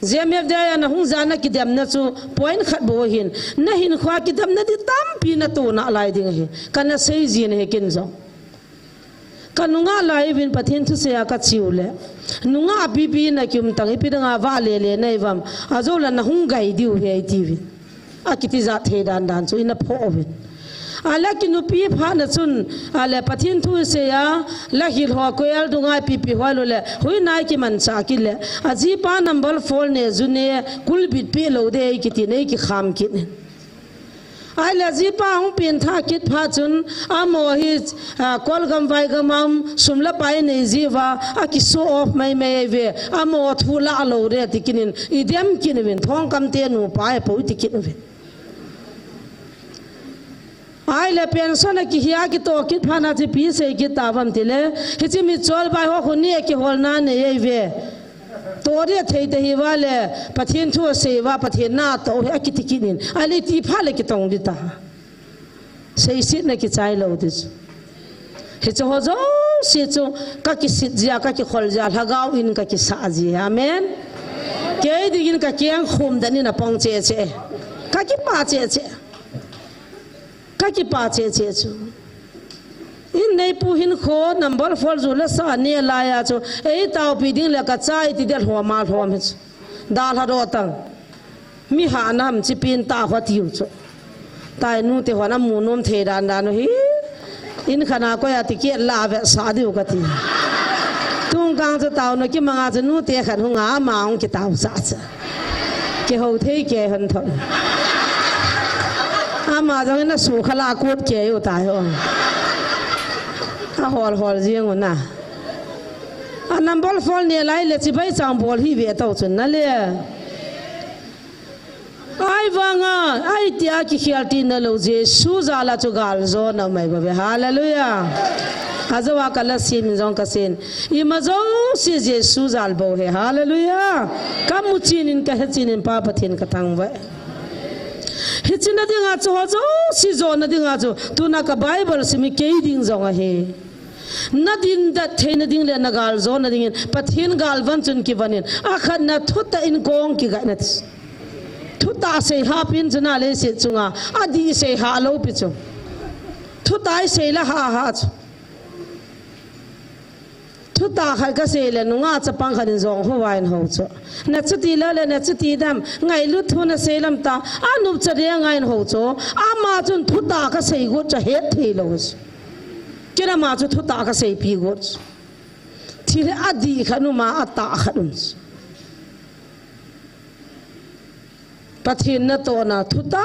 Zemef daya na hung zana kidam na chu point khat bo hin na hin khwa kidam na di tam pi na to na lai ding hi kana sei jin he kin zo kanunga lai win pathin thu se ka chiule nunga pp na kyum tang I pidanga wa le nei wam azola na hung gai diu he ti wi akiti za the dan chu ina pho win ala kinu pi pha na chun ala pathin thu se ya la hil ho koel dunga pp hwalo le hui nai ki man cha ki le aji pa number 4 ne june kul bit pe lo de ki ti nei ki kham ki ne ala ji pa hung pin tha kit pha chun amo hi kol gam vai gamam sumla pai nei ji wa aki so of mai ve amo thula lo re ti kinin idem kin win thong kam te nu pai po ti kin win ai le pension ki hiya ki to ki phana chi pi se ki tawam tile hichi mi chol bai ho khuni ki holna ne ye ve to re thei te hi wale pathin thu se wa pathin na to he ki tikinin ali ti phale ki tong di ta sei sit na ki chai lo dis he cho ho zo se cho ka ki sit ja ka ki khol ja lagau in ka ki sa ji amen ke digin ka kyang khum dani na pong che che ka ki pa che che ki pa che che chu in nei pu hin kho number 4 zu la sa ne la ya chu ei taw pi ding la ka chai ti del ho ma ho me da la ro tang mi ha nam chi pin ta ho ti chu tai nu te ho na mu nom the dan dan hi in khana ko ya ti ke la ve sa diu ka ti tung gang chu taw no ki ma chu nu te khan hu nga ma ong ki taw sa cha ke ho the ke han thon ama jang na su khala kot ke yo ta ho a hol jing na a number 4 ne lai le chi bai chang bol hi ve to chun na le ai wanga ai tia ki khialti na lo je su za la chu gal zo na mai go be hallelujah azawa kala sin jong ka sin I ma zo si je su zal bo he hallelujah kam mu chin in ka he chin in pa pathin ka thang wa hichina dinga chu zo si zo na dinga chu tu na ka bible simi ke ding zonga he na din da theina ding le na gal zo na ding pathin gal wan chun ki wanin akhat na thuta in kong ki ga na thuta se ha pin chuna le se chunga adi se ha lo pi chu thuta se la ha chu thuta khai ka se le nunga chapang khanin zong ho wain ho chu na chuti la le na chuti dam ngai lu thuna se lam ta anu chare ngai ho chu ama chun thuta ka se go cha he the lo kena ma chu thuta ka se pi go thile adi khanu ma ata khanun pathin na to na thuta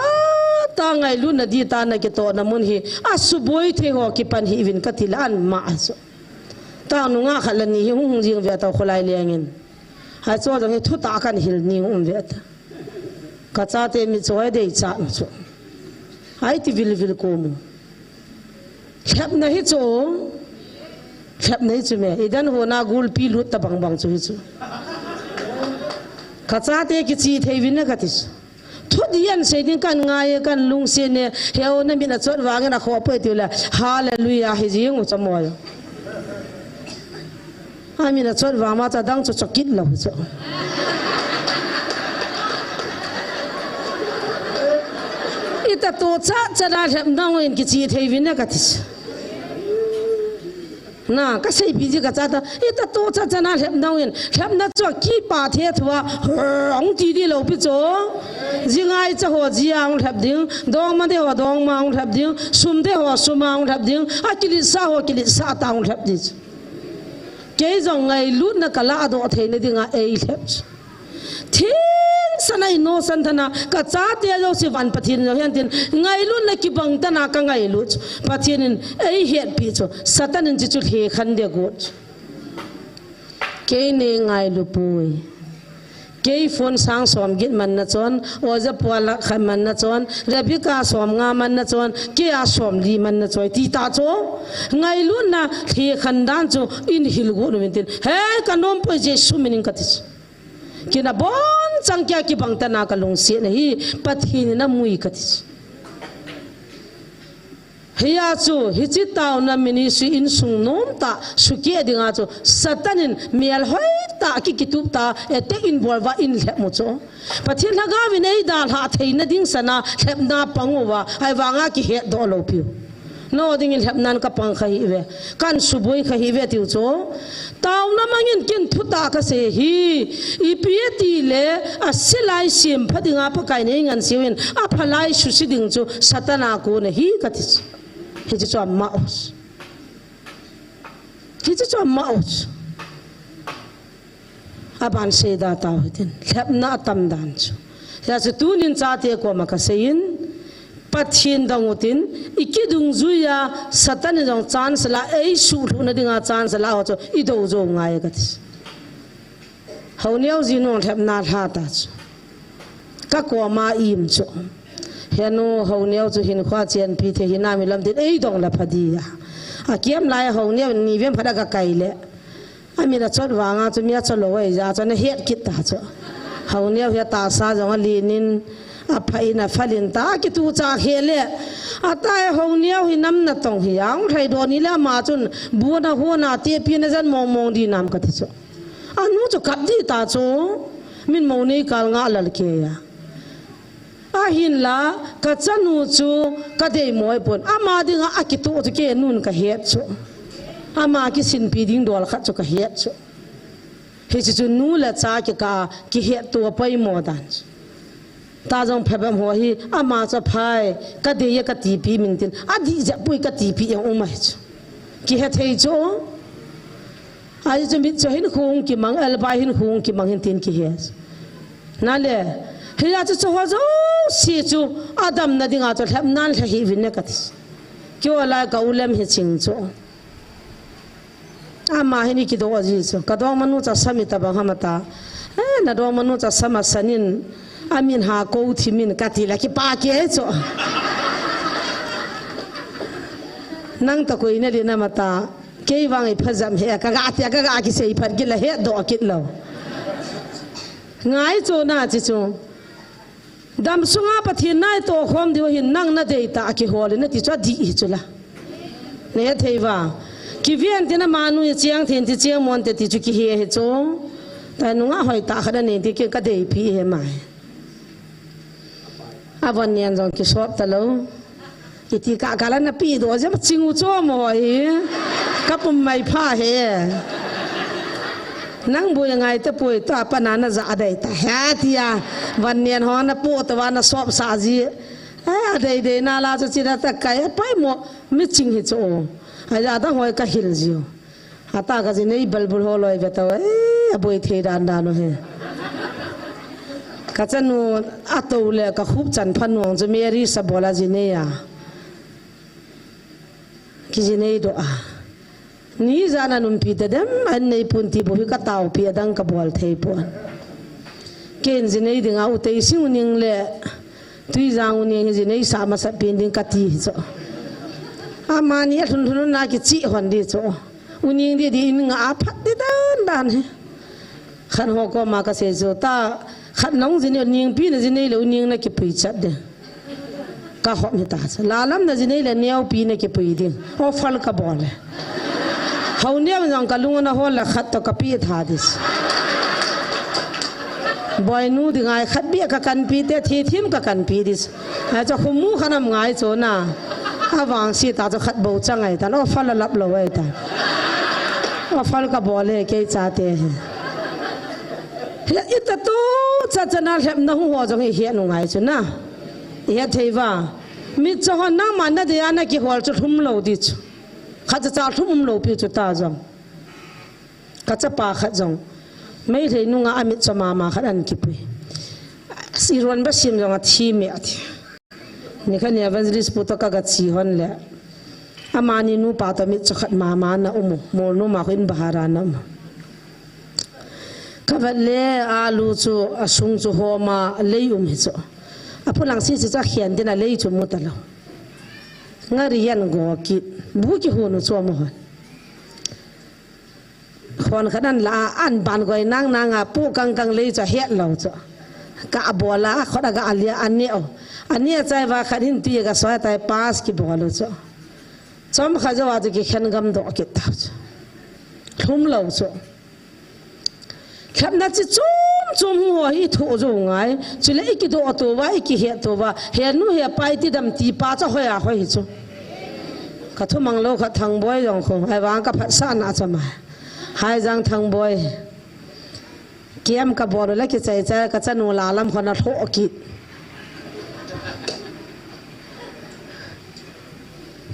ta ngai lu na di ta na ke to na mun hi asuboi the ho ki pan hi win ka tilan ma so ta nunga khalani hung jing ve ta kholai lengin ha cho jang thu ta kan hil ni ve ta ka cha te mi choi de cha no chu ai ti vil ko mu khap na hi cho khap na hi chu me idan ho na gul pi lut ta bang chu hi chu ka cha te ki chi thei win na ka ti ทุเรียนเสียงกันง่ายกันลุงเสียเนี่ยเฮานั่นมีนัดสวดวางกันนะขอเปิดตัวละฮาเลลูยาฮิจิงอุจมอยอามีนัดสวดวางมาจะดังจะกินเราจ้ะอีแต่ตัวจะได้ทำน้องเองกิจเทวินเนี่ยก็ทิศน่ะก็ใช่ปีจีก็จะได้อีแต่ตัวจะได้ทำน้องเองทำนั่นจะกี่ปาเททัวองจีดีเราไปจ้ะจิงไอจะหัวจีอ่างทับดิ้งดองมาเดียวดองมาอ่างทับดิ้งซุ่มเดียวซุ่มอ่างทับดิ้งอากิลิสาหัวกิลิสาตาอ่างทับดิ้งเกี่ยจงไงลุ้นนักละอดอเทนดิ้งไอทับทิ้งสนายโนสันทนาก็จ้าเตียเราสิวันปะทินเราเห็นทินไงลุ้นนักกิบังตนากังไงลุ้นปะทินไอเหียดปีจ้ะสัตว์นั้นจะจุดเฮขันเดียกดเกี่ยเนงไงลุปุยเกี่ยฝนสังสมกิจมันนะจวนโอจะปวดละขันมันนะจวนเรบิกาสมงามันนะจวนเกี่ยสมลีมันนะจวนตีตาจ้ะไงลุ้นนะเฮขันด้านจ้ะอินฮิลกูนมินตินเฮ้กันน้องไปเจสุมินิงกัติกินบอนจังแก่กิบังตนากัลงเสียนะฮีปัทหินนะมุยกัติเฮียจูฮิจิตาวนะมินิสุอินสุงโนมตาสุกี้ดิงาจูสัตนินเมียลหอยตากิกิตุบตาเอเตอินบอลวาอินเล็บมุจูปัทหินฮะกาวินัยดาลหาเทยนะดิ้งสนาเล็บนาปังวะไอวางากิเฮดอโลพิวโน่ดิ้งเล็บนันกับปังขยิเวกันสุบุยขยิเวติวจูตาวน้ำมันกินทุตากเสียฮีอีพีตีเล่อาศิลายสิมพัดงาปะไก่เนี่ยงันเสียวินอาพลายสุสิดิงจูสัตนากูเนี่ยฮีกัติฮิจิจอมมาอุสฮิจิจอมมาอุสอาบันเสดาตาวดินเล็บนาตัมดันจูยาจะตูนินซาเตกว่ามาคเสียนปัทชินดังอุตินอีกดุงจุยาสัตนิจงจานสละเอสูรุนดิงาจานสละเขาจูอีดูจงง่ายกัติเขาเนี่ยจีนงเล็บนาท่าตาจูก็กว่ามาอิมจูเฮนูเขาเนี่ยจูหินขวาเจียนพีเทหินามิลำดินเอ้ยดงละพอดีอ่ะอาเกี่ยมลายเขาเนี่ยนิเวมพัดกะไก่เละอามีนัดชดวางจูมีนัดชดลอยจ้าจูเนี่ยเฮ็ดกิตตาจูเขาเนี่ยเฮตาซาจงลีนินอาภัยน่ะฟัลินตากิตูจากเฮเล่อาตายเขาเนี่ยหิน้ำน่ะต้องหิยังไทยโดนนี่แหละมาจนบัวน่ะหัวน่ะเตี้ยพี่น่ะจันมองดีน้ำกันที่จูอันนู้นจูกัดดีตาจูมินมองนี่กาลงาลัลเกียอาหินละกัจนูจูกัดเดย์มวยปนอามาดิงอากิตูจูเกนุนกับเฮ็ดจูอามากิสินปีดิ้งดอลขัดจูกับเฮ็ดจูเฮจิจูนูละจ้ากิเฮ็ดตัวไปหมดันตาจงเพ่แบบหัวฮีอามาจะพายกัดเดียกัดตีปีมินตินอดีจะปุยกัดตีปียังอุ้มให้จูกิเฮ็ดให้จูอาจจะมิจะเห็นคงกิมังเอลบายเห็นคงกิมังเห็นตินกิเฮ็ดนั่นแหละเฮียจะจะว่าจูสิจูอาดัมนั่นดิ่งอาจจะเห็นนั่นเฮียวินเนกัติเกี่ยวอะไรกับอุเลมเฮชิงจูอามาเห็นกี่ตัวจีจูกัดว่ามันนู้จะสามีตาบังฮามาตานัดว่ามันนู้จะสามาสันินอามินหาโกอุทิมินกัติละกี่ปาเกจจูนั่งตะกุยเนี่ยดีนะมาตาเกี่ยววางไอ้พัดจำเฮียกะกะติกะกะกิเสียพัดกินละเฮียดอกกินแล้วง่ายจูน่าจีจูดำสุงาปะทินนายตัวความดีว่าหินนั่งน่าเดตาคิหัวเลยน่าติดว่าดีจุละเนี่ยเทว่าคิเวียนที่น่ามานุยเจียงเทียนที่เจียงมอนแต่ติดจุกิเฮียจูแต่นุ่งอาหอยตาขนาดนี้ที่เกี่ยวกับเดย์พี่เฮมาอาวันนี้จงคิดชอบตลอดอีที่กะกะแล้วน่ะปีตัวจะมาจิงอุจมวยกับผมไม่ผ้าเฮนั่งบุยยังไงแต่ป่วยตัวปนานะจะอะไรแต่แฮที่อ่ะวันเนียนฮอนะปวดวันนะสอบสาจีอะไรเดน่าลาจะจีน่าตะไคร้ไปหมดไม่จริงเหรอโอ้ไอ้ยาตั้งหัวก็หิลจิโออาตาก็จีนี่บัลบุลฮอลอยเบต้าบุยเทดานดานโอเฮก็จะนูอัตโตเลยก็ขุบจันพันวงจะมีรีสบอลาจีเนียกิจีเนียดูอ่ะนี่จานันนุ่มพีเตเดมอันนี้ปุ่นที่บุหิกตาวพีดังกับบอลเทปวนเกณฑ์จีเนียดึงเอาเตยซิงอุนิงเล่ตุยจางอุนิงจีเนียสามาสับเป็นดึงกัตีจ้ะอามานี่ทุนนักจิหันดีจ้ะอุนิงดีดีนึงอาพัดดีดานเฮขันหัวก็มากระเสียจ้ะตา ขัดน้องจีเนี่ยนิงปีน่ะจีเนี่ยเหลวนิงน่ะเก็บไปจัดเด้ก็หอมนี่ตาลาลำน่ะจีเนี่ยเหลวเนียวปีน่ะเก็บไปดิ้งโอ้ฟัลก็บอลเลยเขาเนี่ยมันยังกะลุงน่ะหัวละขัดตกกะปีท่าดิสบอยนู้ดิไงขัดเบี้ยกะกันปีเตทีทิมกะกันปีดิสไอ้เจ้าขมูขนามไงโจน่ะอาวางสีตาจะขัดเบาจังไงแต่โอ้ฟัลละลับเลยไอ้ตาโอ้ฟัลก็บอลเลยแกจ่าเตะเฮียอิตาตูจัดจะน่าเห็นน้องหัวจังเฮียนุ่งไงโจน่ะเฮียเทว่ามิจฉาน้ำมันน่ะเดียน่ะกี่หัวจะทุ่มเหลาดิชข้าจะจ่าทุ่มเหลาพิจุตาจังข้าจะปาขัดจังไม่ได้นุ่งอามิจมาขัดอันกี่ปีสิรวนบัชิมจังทีเมียทีนี่ขันเนี่ยวันนี้สปุตตะกัดสีหันเลยอามานี่นู้ปาตมิจขัดมานะอุโมโนมาขึ้นบาฮารานะข้าพเจ้าอาลูจูอาซุงจูหัวมาเลยมิจูอาพูดหลังสิ่งที่จะเขียนที่นั่นเลยจูมุตละงั้นเรียนก็คิดบุกหัวนู้ชัวมั้งคนขนาดละอันบานก็นั่งปูกังเลยจะเหี้ยเราจะกะบัวละคนละกะอันเลี้ยอันนี้ใจว่าขันหินตีกับสวยแต่พาสกี่บัวเราจะจอมข้าจะว่าจะกี่ขันกำดอกกี่ท้าวจะทุ่มเราจะขับนัดจะจุ่มหัวให้ถูกจงไงจุดเล็กกี่ตัวว่าอีกกี่เหี้ยตัวว่าเหี้ยนู้เหี้ยไปที่ดำตีป้าจะหอยจะข้าทุ่มมังโลข้าทางบอยยังคงไอ้วางกับพัดสานอาจจะมาหายจังทางบอยเกี่ยมกับบอลแล้วกิจใจก็จะนูลาลำคนละโถกิจ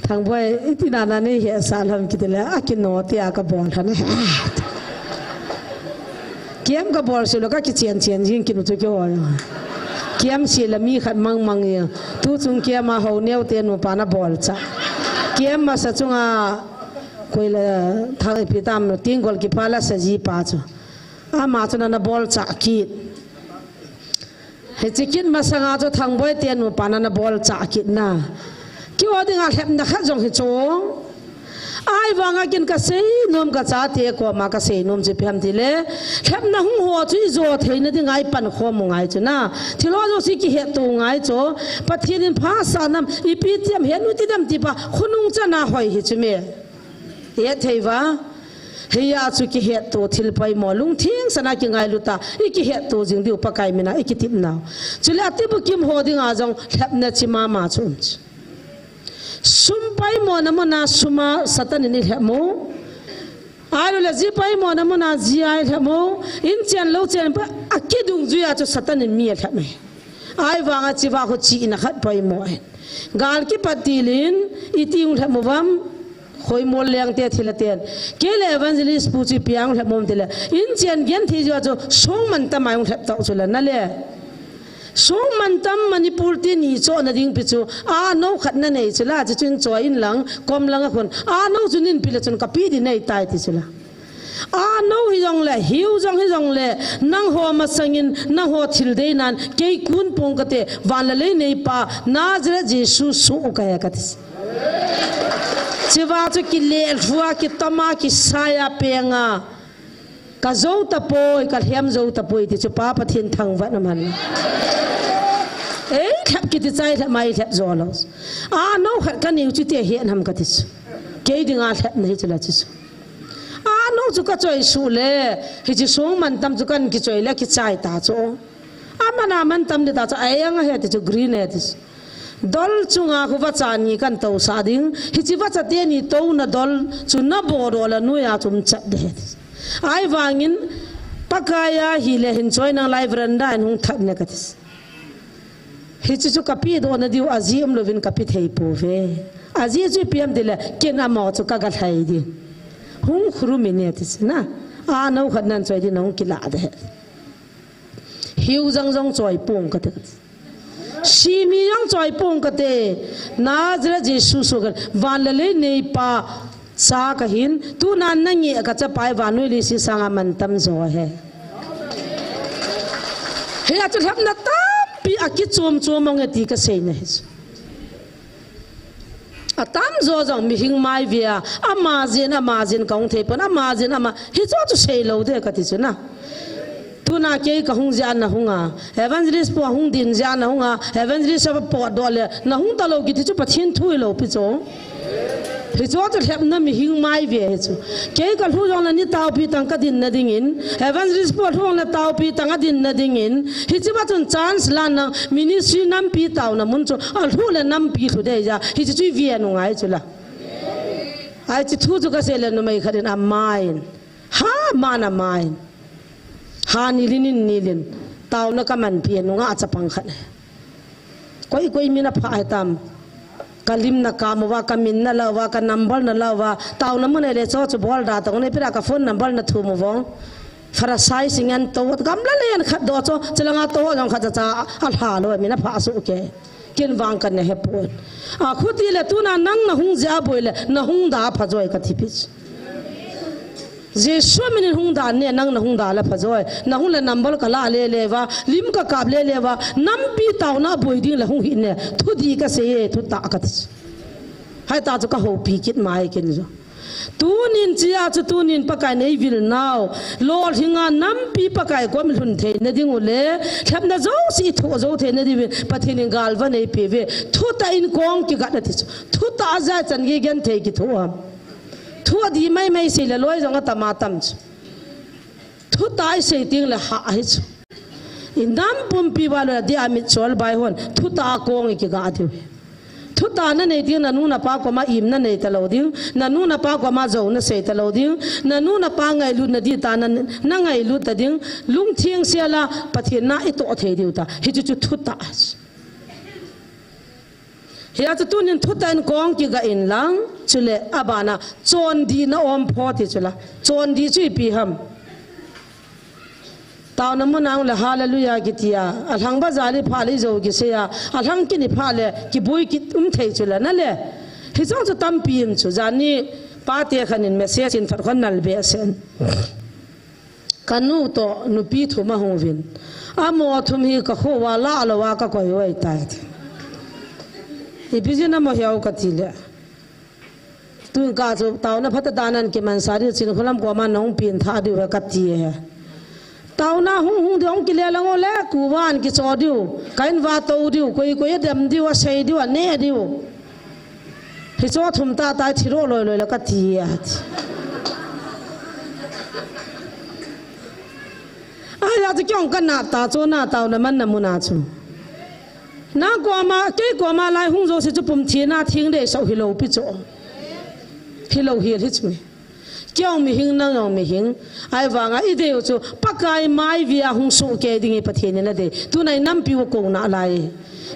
ทางบอยที่นานนี่เหี้ยสารลำกิจแล้วกินโนตีอากับบอลท่านนี่เกี่ยมกับบอลสิแล้วก็กิจเชียนยิงกินอุจจาระเกี่ยมสิแล้วมีขัดมังยังตู้จุงเกี่ยมมาเขาเนียวเตียนมาปานาบอลจ้ะเกี่ยมมาสัจจงคุยเลยทางพิธามทิ้งกอลกิพาละสจีป้าจ้ะมาจนนั้นบอลจักกิดเฮ้ยจิกินมาสังอาจ้ะทางบอยเตียนมาปานาบอลจักกิดนะคิดว่าดึงอาเห็บนักจงหิจงไอ้วางกินกระเซ็นนมกระจ่าเตะกว่ามากระเซ็นนมจะเพียงทีเล่เห็บนักหัวจุยโจเทนดึงไอ้ปั่นข้อมงไงจ้ะนะที่เราจะสิกิเหตุตัวไงจ้ะปะเทียนภาษานำอีปีเทียมเห็นวิธีดำที่ปะคุณนุ่งจะน่าหอยหิจเมย์เฮ็ดให้ว่าเฮียสุกิเหตุตัวทิลไปหมอลุงทิ้งสนากิงไงลุตาอีกิเหตุตัวจึงดิวปะไก่มินาอีกิติบนาวจุลติบุกิมโหดิงอาจงแทบเนชิมาจุนซุมไปหมอนำนาซุมาสัตนินิเหมูอาลุลจีไปหมอนำนาจีไอเหมูอินเจนโลเจนปะอักกิดุงจุยอาจสัตนินมีเหตุไหมไอ้วางอาชีวะเขาจีนักขัดไปหมอนกาลกิปติลินอิติอุลเหมูบัมคอยมอลเลี้ยงเตะทีละเตียนเกลเอวันเจลิสปูจิพิยังเหมุมทีละอินเจนเกนที่จะจะส่งมันตั้มมาyungเหตุต่อจุลนั่นแหละส่งมันตั้มมันญี่ปุ่นที่นี่โจนัดยิ่งพิจูโน้ขัดนั่นเองจุลจะจุนจ่ออินหลังกอมหลังคนโน้จุนินพิลจุนกับปีดีในตายที่จุลโน้ฮิจงเล่หิวจงฮิจงเล่นั่งหัวมาสังอินนั่งหัวทิลเดนันเกยกุนปงกเตวันละเลยในป่านาจระเจสุสุกายกัติจิวาจุกิเลฟัวกิตมากิสายาเปียงกะโจตะโปยกะเฮียมโจตะโปยที่จุป้าปะทินทางวัดน้ำมันแคบกิติใจทำไมแคบโจลสน้องขัดกันอยู่จุดเทียนทำกันที่สุเกยดึงอาแคบนี่จุลที่สุน้องจุกจ่อยสูเล่ฮิจิสงมันทำจุกันกิจ่อยเล่กิใจตาโจมันทำเดตาโจยังไงที่จุกรีเนติสดอลจุงอาคุวัชานีกันเต้าสาดิงฮิจิวัชเตียนี่เต้าน่ะดอลจุนับบอดอลนุยาจุมจัดเดติไอ้วางินปักายาฮิเลหินจอยนังไลฟ์รันได้นุ่งทับเนกัติสฮิจิจุกับพี่โดนดิวอาซีมโลวินกับพี่เทยปูเวอาซีจุพี่มเดลเกน่ามาจุกักไทยดิหุงครูมิเนติสนะน้องขัดนั่นจอยดิน้องกิลาเดฮิวจังจอยปงกัติชีมียังจอยปงกเตนาจระเจสุสุกันวันละเลยในป่าสากหินตูนันนั่งเงียกจะไปวันนู้นลิสิสังมันตั้มโจเฮเฮียจะทำนัดตั้มปีอากิจมมองตีกเซนเฮตั้มโจจังมีหิงไม้เวียอามาจินกองเทปนอามาจินฮิจจะเซโลเดกติสุนะ tu na ke ka hung ja na hunga evangelist po hung din ja na hunga evangelist सब po dole na hung ta lo ki chu pathin thui lo pi cho hi cho to hep na mi hing mai ve chu ke ka thu jong na ni tau pi tang ka din na ding in evangelist po thu na tau pi tang a din na ding in hi chu ba chun chance lan na ministry nam pi tau na mun chu al thu le nam pi thu de ja hi chu vi nu ngai chu la ai chu thu chu ka se le no mai kha din a mine ha mana mine ha nilin tau na ka man pi nu nga cha pang khat koi mina pha tam kalim na kamawa kamin na lawa ka number na lawa tau na mun le cho chu bol da tong ne pira ka phone number na thu mo wong fara sai singan to gam la len khat do cho chalanga to jong kha cha al ha lo mina pha su ke kin wang kan ne he pon a khuti le tu na nang na hung ja boile na hung da pha joi ka thipis je so min hung da ne nang na hung da la pha joi na hung le number ka la le wa lim ka kap le wa nam pi taw na boi ding la hung hi ne thu di ka se thu ta ka hai ta chu ka ho pi kit mai kin zo tu nin chia chu tu nin pakai nei vil naw lol hinga nam pi pakai ko mi hun the ne ding ule khap na zo si thu zo the ne di pathin gal wa nei pe ve thu ta in kong ki ga na ti thu ta za chan gi gen the ki thu thu di mai se le loi jong ta ma tam thu tai se ting le ha ai chu in dam pum pi wa le di amit chol bai hon thu ta kong ki ga thi thu ta na nei ting na nu na pa ko ma im na nei ta lo ding na nu na pa ko ma zo na se ta lo ding na nu na pa ngai lu na di ta na ngai lu ta ding lung thiang sia la pathin na i to the diu ta hi chu thu ta hiya tu nin thu ta in kong ki ga in lang chule abana chon di na om pho ti chula chon di chui pi ham taw na mun ang le hallelujah ki tia alhang ba zali phali zo ki se ya alhang ki ni phale ki bui ki thei chula na le hi chang chu tam pi im chu jani pa te khanin message in thar khon nal be sen kanu to nu pi thu ma ho vin amo thum hi ka kho wa la lo wa ka koi wai tai ibijina mo hiao ka tile tu ka chu taw na phata danan ke man sari chin kholam ko ma nong pin tha di ka ti he taw na hung dong ki le lango le kuwan ki cho diu kain wa to diu koi dem diu a sei diu a ne diu hi cho thum ta tai thiro loi la ka ti ya aya chu kyong ka na ta cho na taw na man na mu na chu na ko ma lai hung zo se chu pum thi na thing de so hi lo pi cho hi lo hi hi chu kyong mi hing na ngong mi hing ai wanga i de chu pakai mai via hung su ke ding pa the ne na de tu nai nam pi ko na lai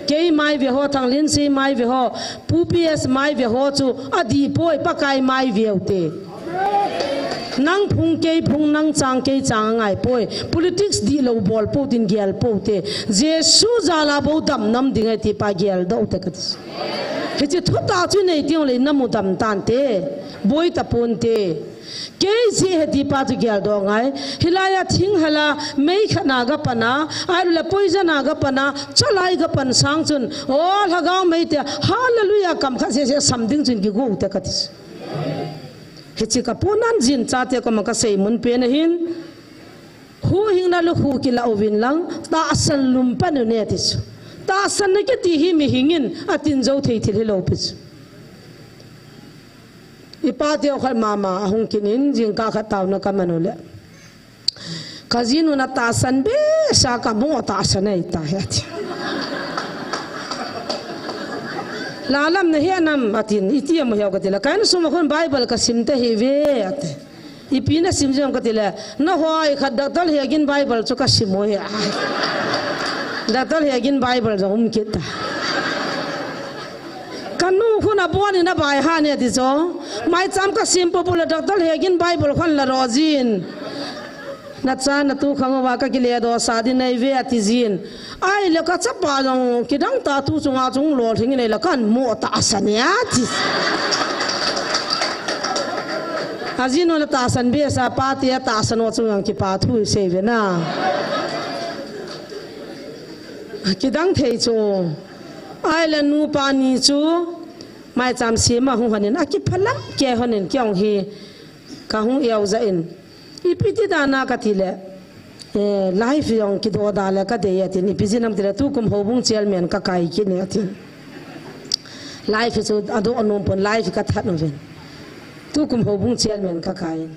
ke mai ve ho thang lin si mai ve ho pu ps mai ve ho chu adi poi pakai mai ve te nang phung ke phung nang chang ke chang ngai poi politics di lo bol po tin gel po te jesu jala bo dam nam ding ai ti pa gel do te ka he che thu ta chu nei tiong le namu dam tan te boi ta pon te ke si he ti pa chu gel do ngai hilaya thing hala mei khana ga pana ai la poison ga pana chalai ga pan sang chun o lagaw mei te hallelujah kam kha se something chun ki go te ka ti hichi ka punan jin cha te ko ma ka sei mun pe na hin hu hing na lu hu ki la ovin lang ta san lum pa ne ti ta san ne ke ti hi mi hingin atin zo thei thil lo pi ipa te khal mama hung kinin jing ka kha taw na ka manule kazinu na ta san be sa ka mo ta san ai ta ya ti lalam na hianam atin itiam mo yaw katila kan suma khon bible ka simte hewe ate ipina simjam katila na hoi khat daktal hegin bible chu ka simo ya daktal hegin bible zo kita kanu khuna boni na bai ha ne ti zo mai cham ka sim popular daktal hegin bible khon la rojin na cha na tu khangwa ka kile do sadi nei ve ati jin ai le ka chapa jong kidang ta tu chunga chung lo thing nei la kan mo ta asania ti azino la ta san be sa pa ti ta san o chung ki pa thu se ve na kidang thei chu ai la nu pa ni chu mai cham se ma hu hanin a ki phalam ke hanin kyong hi ka hu yaw za in ipiti dana ka thile life yang kido dala ka de yatin ipizinam tira tu kum hobung chairman ka kai ki ne atin life so ado anom pon life ka that no ven tu kum hobung chairman ka kai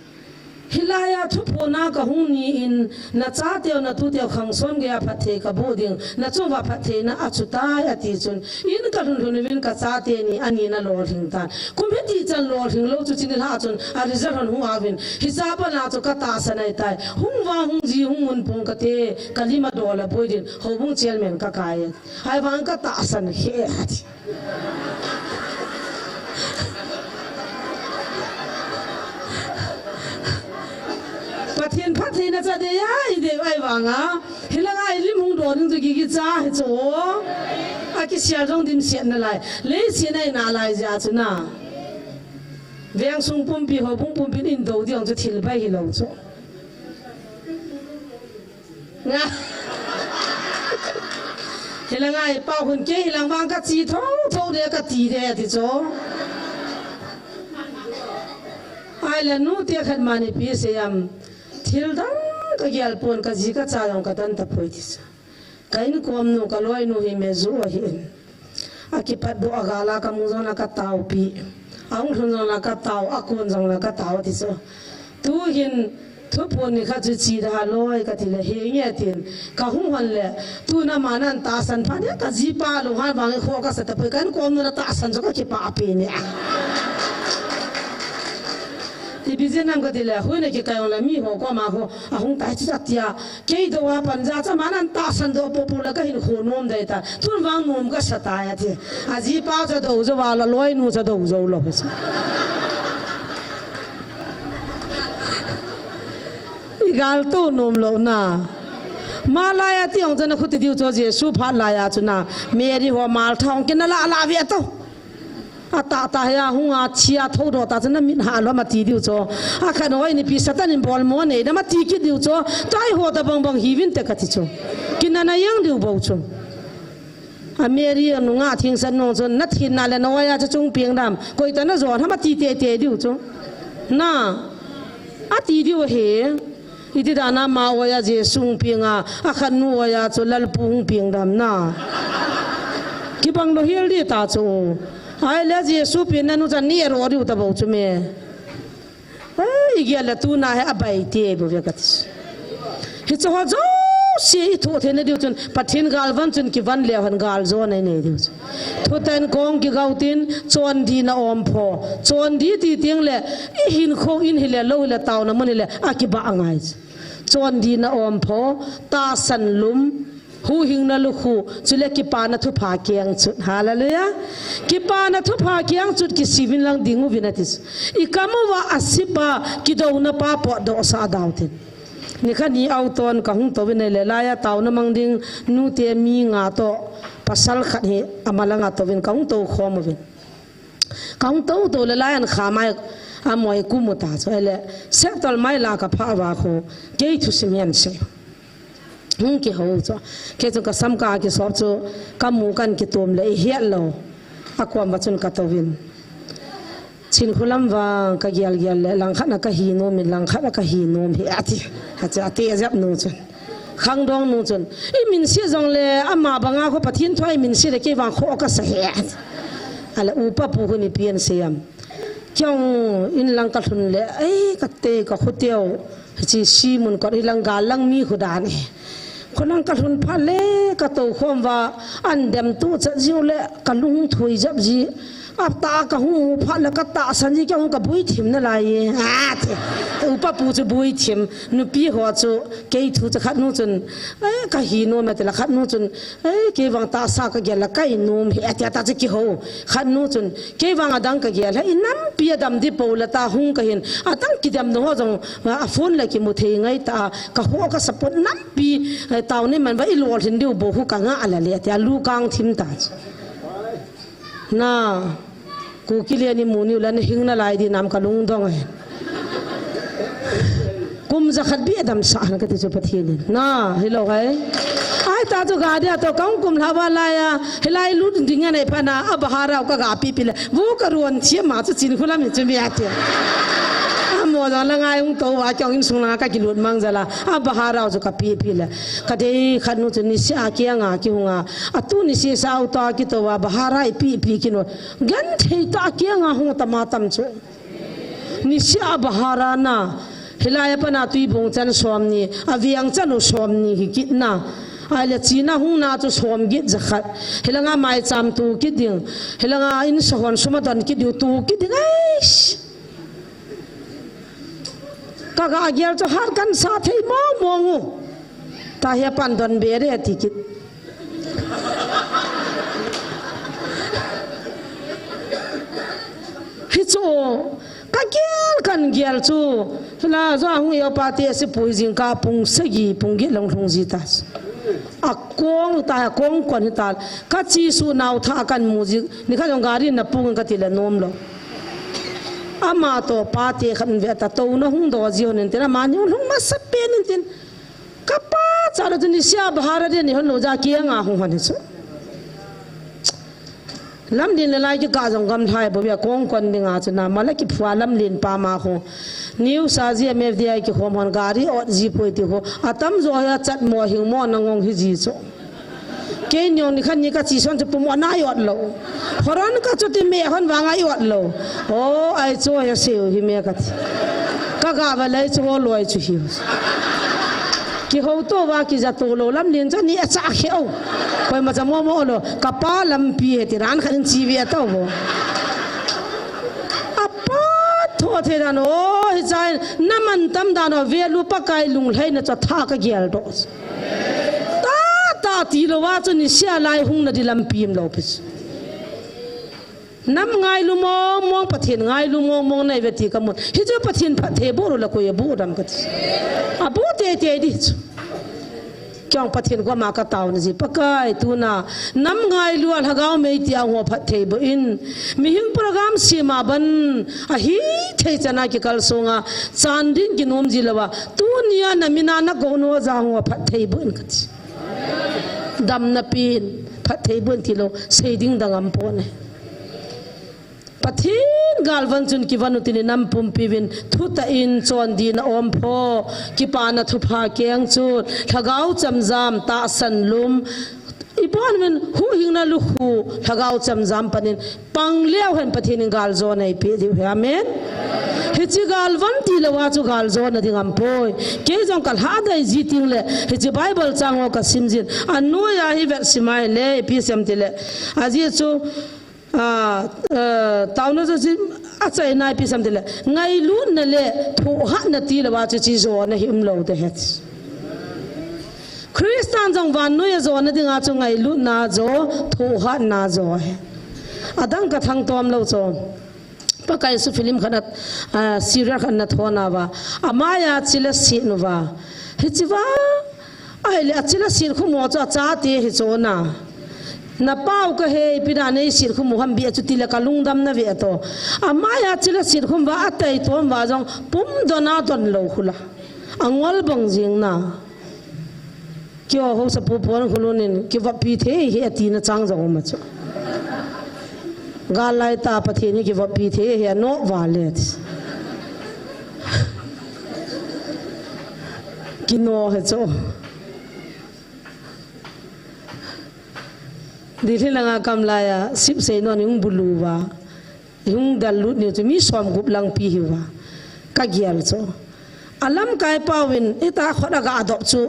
hilaya thu pona ka huni in na cha teo na tu teo khang som ge aphathe ka boding na chova phathe na achuta ati chun in ka run run vin ka cha te ni ani na lor hing tan kumeti chan lor hing lo chu chin ha chun a result hu avin hisaba na chu ka ta sanai tai hung wa hung ji hung mun pung ka te kalima dola boidin hobung chairman ka kai hai wang ka ta san he ati pathian pathian na cha de ya ide ai wanga hilanga ilim hung do ning gi gi cha he cho a ki sia jong dim sian na lai le sian ai na lai ja chu na veng sung pum pi ho pum pum pin in do diang chu thil bai hi lo cho nga hilanga ai pa hun ke hilang wang ka chi tho tho de ka ti de ti cho ai la nu te khat mani pi se yam thil dang ka gyal pon ka ji ka cha yong ka tan ta phoi this kain kom nu ka loi nu hi me zu hi aki pat do agala ka mu zona ka tau pi ang thun zona ka tau akun zona ka tau ti so tu hin thu pon ni kha chu chi da loi ka thile he nge tin ka hung hon le tu na manan ta san pha ne ka ji pa lo ha wang kho ka sa ta pe kan kom nu na ta san zo ka ki pa pe ni Ibizin nam katila huine ki kayon la mi ho ko ma ho ahung tai chi tia ke do wa panja cha manan ta san do popula ka hin kho nom dai ta tun wang nom ka sata ya thi aji pa cha do zo wa la loi nu cha do zo lo sa igal to nom lo na malaya ti ong jana khuti diu cho je su pha la ya chuna meri ho mal thong kin la la vi to ta ta ya hunga chia tho do ta chana min ha lo ma ti diu cho a kha no ni pi satan in bol mo ne da ma ti ki diu cho tai ho da bang bang hi win te ka ti cho kinana yang diu bo cho a meri anu nga thing san no cho na thin na le no ya cha chung piang dam koi ta na zo ha ma ti te te diu cho na a ti diu he iti da na ma wa ya je sung pianga a khan nu wa ya cho lal pung piang dam na ki bang lo hil di ta cho ai le je su pin na nu cha ni ro ri ta bo chu me ai gi ala tu na he abai te bo ve ka ti hi cho ho zo si thu the ne diu chun pathin gal van chun ki van le han gal zo nei nei diu thu ten kong ki gau tin chon di na om pho chon di ti tiang le i hin kho in hi le lo le taw na mon le a ki ba angai chon di na om pho ta san lum hu hing na lu khu chule ki pa na thu pha kyang chut hallelujah ki pa na thu pha kyang chut ki sibin lang dingu vinatis I kamu wa asipa ki do na pa po do sa dautin ni kha ni auton ka hung to vin le la ya taw na mang ding nu te mi nga to pasal khat he amala nga to vin ka hung to khom vin ka hung to le la yan kha mai amoi ku mu ta so le setol mai la ka pha wa kho ke thu simian se hung ki ho cho ke chu ka sam ka ki so chu ka mu kan ki tom le hiat lo akwa ma chun ka to vin chin khulam wa ka gyal gyal le lang khat na ka hi no min lang khat na ka hi no hi ati ha cha te jap no chun khang dong no chun I min si jong le ama banga ko pathin thoi min si le ke wang kho ka sa he ala upa pu ko ni pian siam kyong in lang ka thun le ai ka te ka khuteo chi si mun ko ilang ga lang mi khuda ni khonang ka thun pha le ka to khom wa an dem tu cha jiu le ka lung thui jap ji ab ta ka hu pha la ka ta san ji kyong ka bui thim na lai a the upa pu chu bui thim nu pi ho chu ke thu cha khat nu chun ai ka hi no ma te la khat nu chun ai ke wang ta sa ka gel la kai nom he atia ta chi ki ho khat nu chun ke wang adang ka gel ha inam pi dam di po la ta hung ka hin atang ki dam no ho jong a phone la ki mu the ngai ta ka ho ka sapot nam pi taw ni man ba I lol hin diu bo hu ka nga ala le atia lu kang thim ta na ku kile ni muni ulan hing na lai di nam ka lung dong ai kum za khat bi adam sa na ka ti chu pathin na hello hai ai ta chu ga dia to kang kum la ba la ya helai lu ding na pha na abhara ka ga pi pi le wo ka ruan chi ma chu chin khulam chi mi ate mo da la ngai ung to wa kyong in suna ka kilut mang jala a bahara jo ka pi le ka de khanu tu ni sia ki anga ki hunga atu ni si sa uta ki to wa bahara pi ki no gan thei ta ki anga hu ta ma tam chu ni sia bahara na hilaya pa na tui bong chan som ni aviang chan u som ni hi kit na ai china hung na chu som git zakhat hilanga mai cham tu ki ding hilanga in sohon sumadan ki du tu ki ding ai ka ga gyal chu har kan sa thei mo mongu ta he pan don be re ti ki hi chu ka gyal kan gyal chu la zo hung yo pa te se puijing ka pung sagi pung gi long thong ji ta a kong ta kong kon ta ka chi su nau tha kan music ni kha jong gari na pung ka ti la nom lo ama to pa te khan ve ta to na hung do ji honen te na ma ni hung ma sa pe nin tin ka pa cha ro ni sia bhara de ni hon lo ja ki nga hung han chu lam din le lai ki ka jong gam thai bo ya kong kon ding a chu na ma la ki phwa lam lin pa ma ho new sa ji mfdi ki khom hon gari or ji poi ti ho atam zo ya chat mo hing mo na ngong hi ji chu ke nyong ni khan ni ka chi son chu pum na yot lo horon ka chu ti me hon wa nga yot lo o ai chu ya se hi me ka ka ga ba lai chu loi chu hi ki ho to wa ki za to lo lam lin cha ni a cha kheu koi ma cha mo lo ka pa lam pi he ti ran khan chi vi ta bo apa tho the ran o hi chai naman tam da no ve lu pa kai lung lai na cha tha ka gyal do ta ti lo wa chu ni sia lai hung na di lam pim lo pis nam ngai lu mong pathin ngai lu mong nai ve ti ka mun hi chu pathin pha the bo ro la ko ye bu dam ka a bu te di kyong pathin ko ma ka taw ni ji pakai tu na nam ngai lu al hagaw me ti a ho phat the bo in mi hing program sima ban a hi the chana ki kal songa chanding ki nom ji lawa tu nia na mina na go no za ho phat the bo in ka dam na pin phat the bo ti lo seiding dangam po ne pathin galvan chun ki vanu tin nam pum pivin thuta in chon din om pho ki pa na thu pha keng chu thagau chamjam ta san lum ibon men hu hingna lu hu thagau chamjam panin pangleu hen pathin gal zo nei pe di amen hichi galvan ti lawa chu gal zo na dingam poi ke jong kal ha dai ji ting le hichi bible chango ka simjin anu ya hi ver simai le pi sem ti le aji chu tauna zo ji achai nai pi sam de le ngai lu na le tho ha na ti la wa chi zo na him lo de het Christian jong van no ya zo na dinga chu ngai lu na zo tho ha na zo he adang ka thang tom lo cho pakai su film khanat serial khan na thona wa amaya chila sin wa hichiwa ai le chila sin khu mo cha te hi cho na pau ka he pida nei sir khum ham bi achuti la kalung dam na ve to amaya chila sir khum wa atai tom wa jong pum dona don lo khula angol bang jing na kyo ho sa pu pon khulunin ki va pi the he ati na chang jong ma chu galai ta pathe ni ki va pi the he no wa le ki no he cho dili langa kamlaya sip se no ning buluwa yung dalut ni mi som gup lang pi hiwa ka gyal cho alam kai pawin ita khoda ga adop chu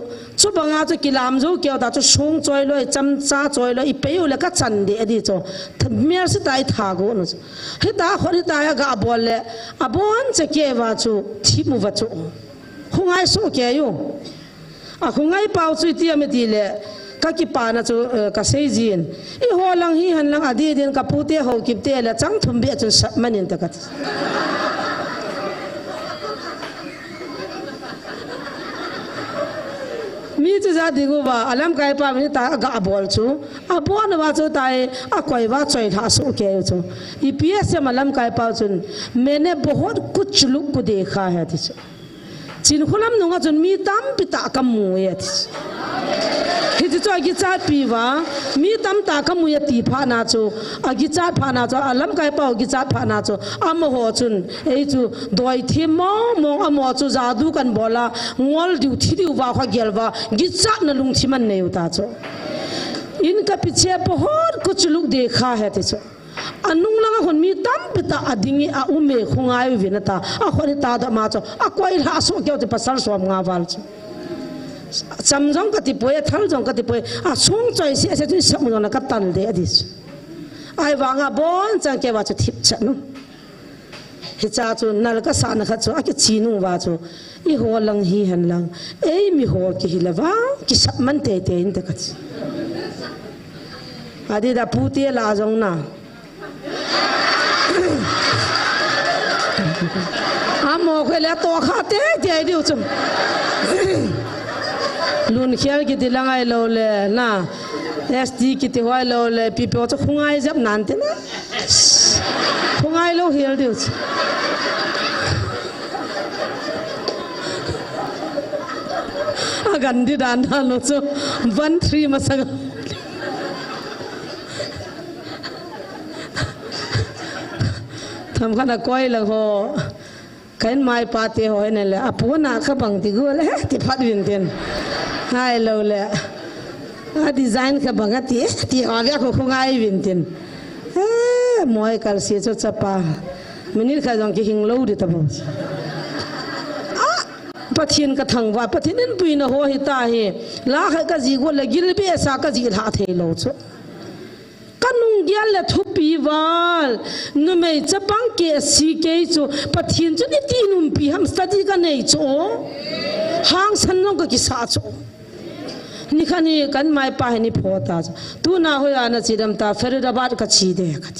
banga chu kilam zo kyo ta chu sung choi loi cham cha choi loi pe u le ka chan de di cho mer si tai tha go no he ta khori ta ya ga bol le abon che ke wa chu thi mu wa chu hungai so ke yo a hungai paw chu ti ame ti le ka ki pa na chu ka sei jin I ho lang hi han lang adi din ka pute ho kip te la chang thum be chu sap manin ta ka mi chu za di go ba alam kai pa mi ta ga bol chu a bon wa chu tai a koi wa choi tha so ke chu EPS से alam kai pa chun मैंने बहुत कुछ लोग को देखा है จินคนลำนุ่งจนมีตั้มปิตากำมวยที่จะอากิจาดปีว่ามีตั้มตากำมวยตีพานาจูอากิจาดพานาจูลำไก่เป่าอากิจาดพานาจูอามหัวจุนจูดอยที่มองอามหัวจูจาดูกันบอลางอลดิวที่ดิวว่าเขาเกลว่ากิจาดนลุงที่มันเนียวตาจูइनका पीछे बहुत कुछ लोग देखा है तेजो अनुंग लगाคนมีตั้มปิตาอดิ่งอาอุเมฆงายวินตาอาคนตาดมาจ้าควายลาสวกเกี่ยวกับภาษาสวมงาวัลจ้าจำจงกติป่วยทั้งจงกติป่วยช่วงใจเสียจะสมุนนักตันเดียดิสไอ้วางบอนจังเกี่ยวกับทิพย์ฉันฮิจ้าจูนั่นก็สานขัดจูอากิจีนุว่าจูอีหัวลังฮีหันลังมีหัวกิฮิลวะกิสับมันเตะเตะอินตะกัดอาทิตย์พูดเยลาจงนะหมอเคยแล้วตัวขาดเตะเดียวจุ่มลุนเขียวกิติลังไอโลเลนะSDกิติหัวโลเลปีเปียวจะคงไอจับนันเตนะคงไอโลเฮียเดียวกันดีด้านนั้นโลจุวันทรีมาสักทำขนาดก้อยแล้วก็กันไม้ปาเตหอยนั่นแหละอาปูน่าขับังติกูเลยที่พัดวินเทียนให้เราเลยดีไซน์ขับังที่อาเวียก็คงง่ายวินเทียนมวยกัลเสียจุดจับปามินิข้าจงกิหิงเล่าดิตาบุษปะเทียนกระทังว่าปะเทียนนั้นปีนหัวหิตาเฮลาให้กะจีกูเลยกิลเบียสากะจีลาเทโลจุกันนุ่งเดียร์และทุบปีวาลนุ่มไม่จะบังเกสีเกยจูปะเทียนจุดนี้ตีนุ่มปีฮัมสตัดกันเนยจูหางสันนงก็กิสาจูนี่ขันนี่กันไม่ไปนี่พอตาจูตูน่าหัวอันนั้นจีดมตาเฟรดาบาร์ก็ชีเดียกัน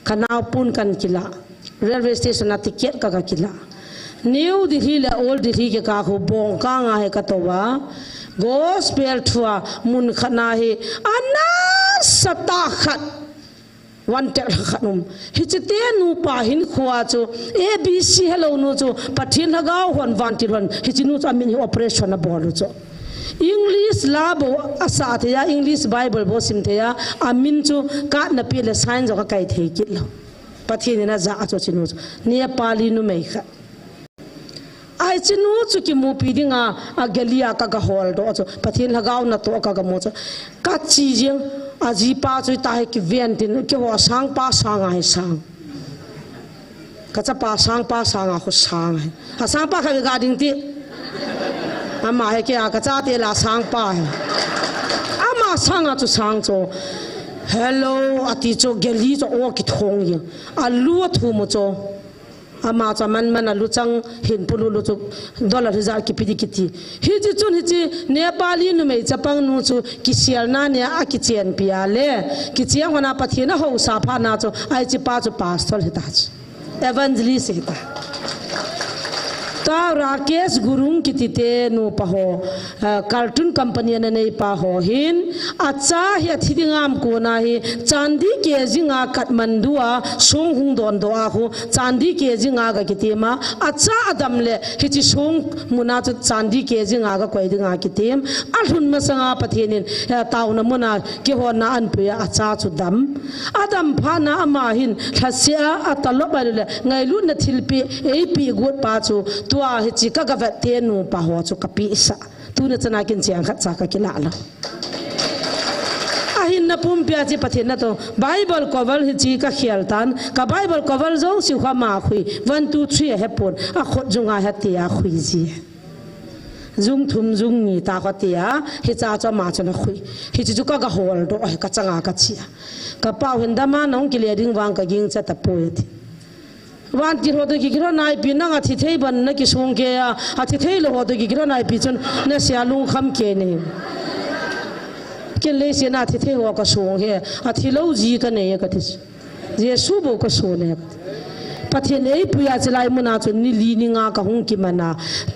ขันเอาปูนกันกิลาเรลเวย์สเตชันนัดติเกตก็กิลานิวดิฮีและโอลดิฮีก็ข้าหูบงกางาเฮกตัวว่าGospel tua mun khana hi ana sata khat wan tel khanum hichte nu pa hin khwa chu abc hello nu chu pathin lagaw hon wan ti hon hichinu chu amin operation na bolu chu English labo asa thya English Bible bo sim thya amin chu ka na pi le sign jo ka kai thei kit lo pathin na za chu chinu ni pali nu mai kha ai chinu chu ki mu pi dinga agelia ka ga hol do chu pathin lagaw na to ka ga mo chu ka chi jing aji pa chu ta he ki ven tin ki ho sang pa sang ai sang ka cha pa sang a ho sang hai ha sang pa ka ga ding ti ama he ke a ka cha te la sang pa hai ama sang a chu sang cho hello ati cho geli cho o ki thong yin a lu thu mo cho ama cha man alu chang hin pulu lu chu $1000 ki pidi kiti hi ji chun hi ji nepali nu mei chapang nu chu ki sial na ne a ki chen pia le ki chiang hona pathina ho sa pha na chu ai chi pa chu pastor hi ta evangelist hi ta ta Rakesh Gurung kitite nu pa ho cartoon company na nei pa ho hin acha hi thidingam ko na hi chandi ke jinga Kathmandu a song hung don do a ho chandi ke jinga ga kitima acha adam le hi chi song muna chu chandi ke jinga ga koi dinga kitim alhun ma sanga pathenin taw na muna ki ho na an pe acha chu dam adam phana ama hin thasia atalo ba le ngai lu na thilpi ap gut pa chu tua hi chi ka ga te nu pa ho chu ka pi sa tu na chana kin chiang khat cha ka ki la la ahin na pum pia chi pathin na to Bible cover hi chi ka khial tan ka Bible cover zo si kha ma khui 1 2 3 he pon a khot junga ha ti a khui ji zung thum zung ni ta ka ti a hi cha cha ma chana khui hi chi chu ka ga hol do ka changa ka chi ka pa hin da ma nong ki le ding wang ka ging cha ta po ti wan ti ro to ki gro nai pi na nga thi thei ban na ki song ke a thi thei lo ho to ki gro nai pi chun na sia lung kham ke ne ke le se na thi thei ho ka song he a thi lo ji ka ne ka thi je su bo ka so ne pathian ei puya chalai muna chu ni li ni nga ka hung ki mana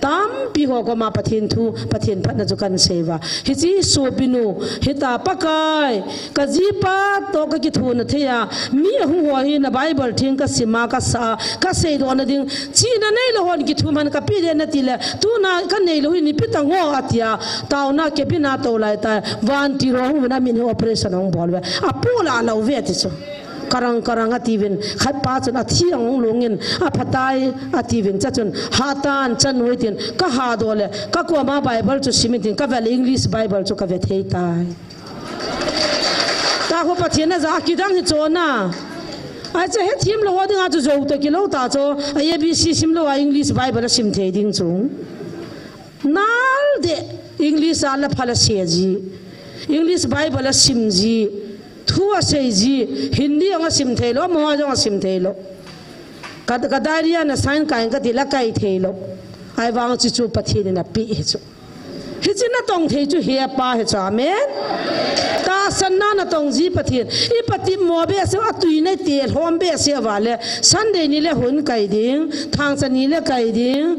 tam pi ho ko ma pathian thu pathian phat na chu kan seva hi chi so binu hita pakai ka ji pa to ka ki thu na theya mi hu ho hi na bible thing ka sima ka sa ka sei do na ding chi na nei lo hon ki thu man ka pi de na ti le tu na ka nei lo hi ni pi ta ngo atia taw na ke pi na to lai ta van ti ro hu na min operation ong bol we apula lo ve ti chu karang karang ativin khat pa chun athi ang longin a phatai ativin cha chun hatan chan hoitin ka ha dole ka ko ma bible chu simitin ka vel english bible chu ka ve thei tai ta ko pathian na za ki dang hi chona ai cha he thim lo ding a chu zo ta ki lo ta cho abc sim lo english bible sim thei ding chung nal de english ala phala se ji english bible sim ji thua sei ji hindi anga sim thelo mo anga sim thelo ka daria na sign kai ka dila kai thelo ai wang chi chu pathi na pi chu hi china tong thei chu he pa he cha men ta sanna na tong ji pathi I pati mo be se atui nei te hom be se wale sunday ni le hun kai ding thang cha ni le kai ding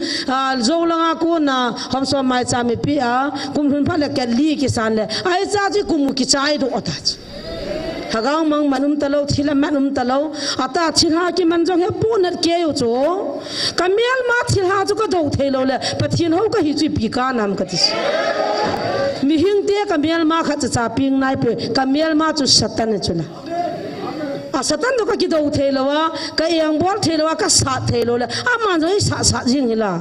zo langa ko na hom so mai cha mi pi a kum hun pha le ka li ki san le ai cha ji kum ki chai do ta hagang mang manum talo thila manum talo ata thilha ki manjong he punat ke yo cho kamel ma thilha chu ka do thelo le pathin ho ka hi chu pi ka nam ka tis mi hing te kamel ma kha cha ping nai pe kamel ma chu satan chuna a satan do ka ki do thelo wa ka yang bol thelo wa ka sa thelo le a man joi sa sa jing hila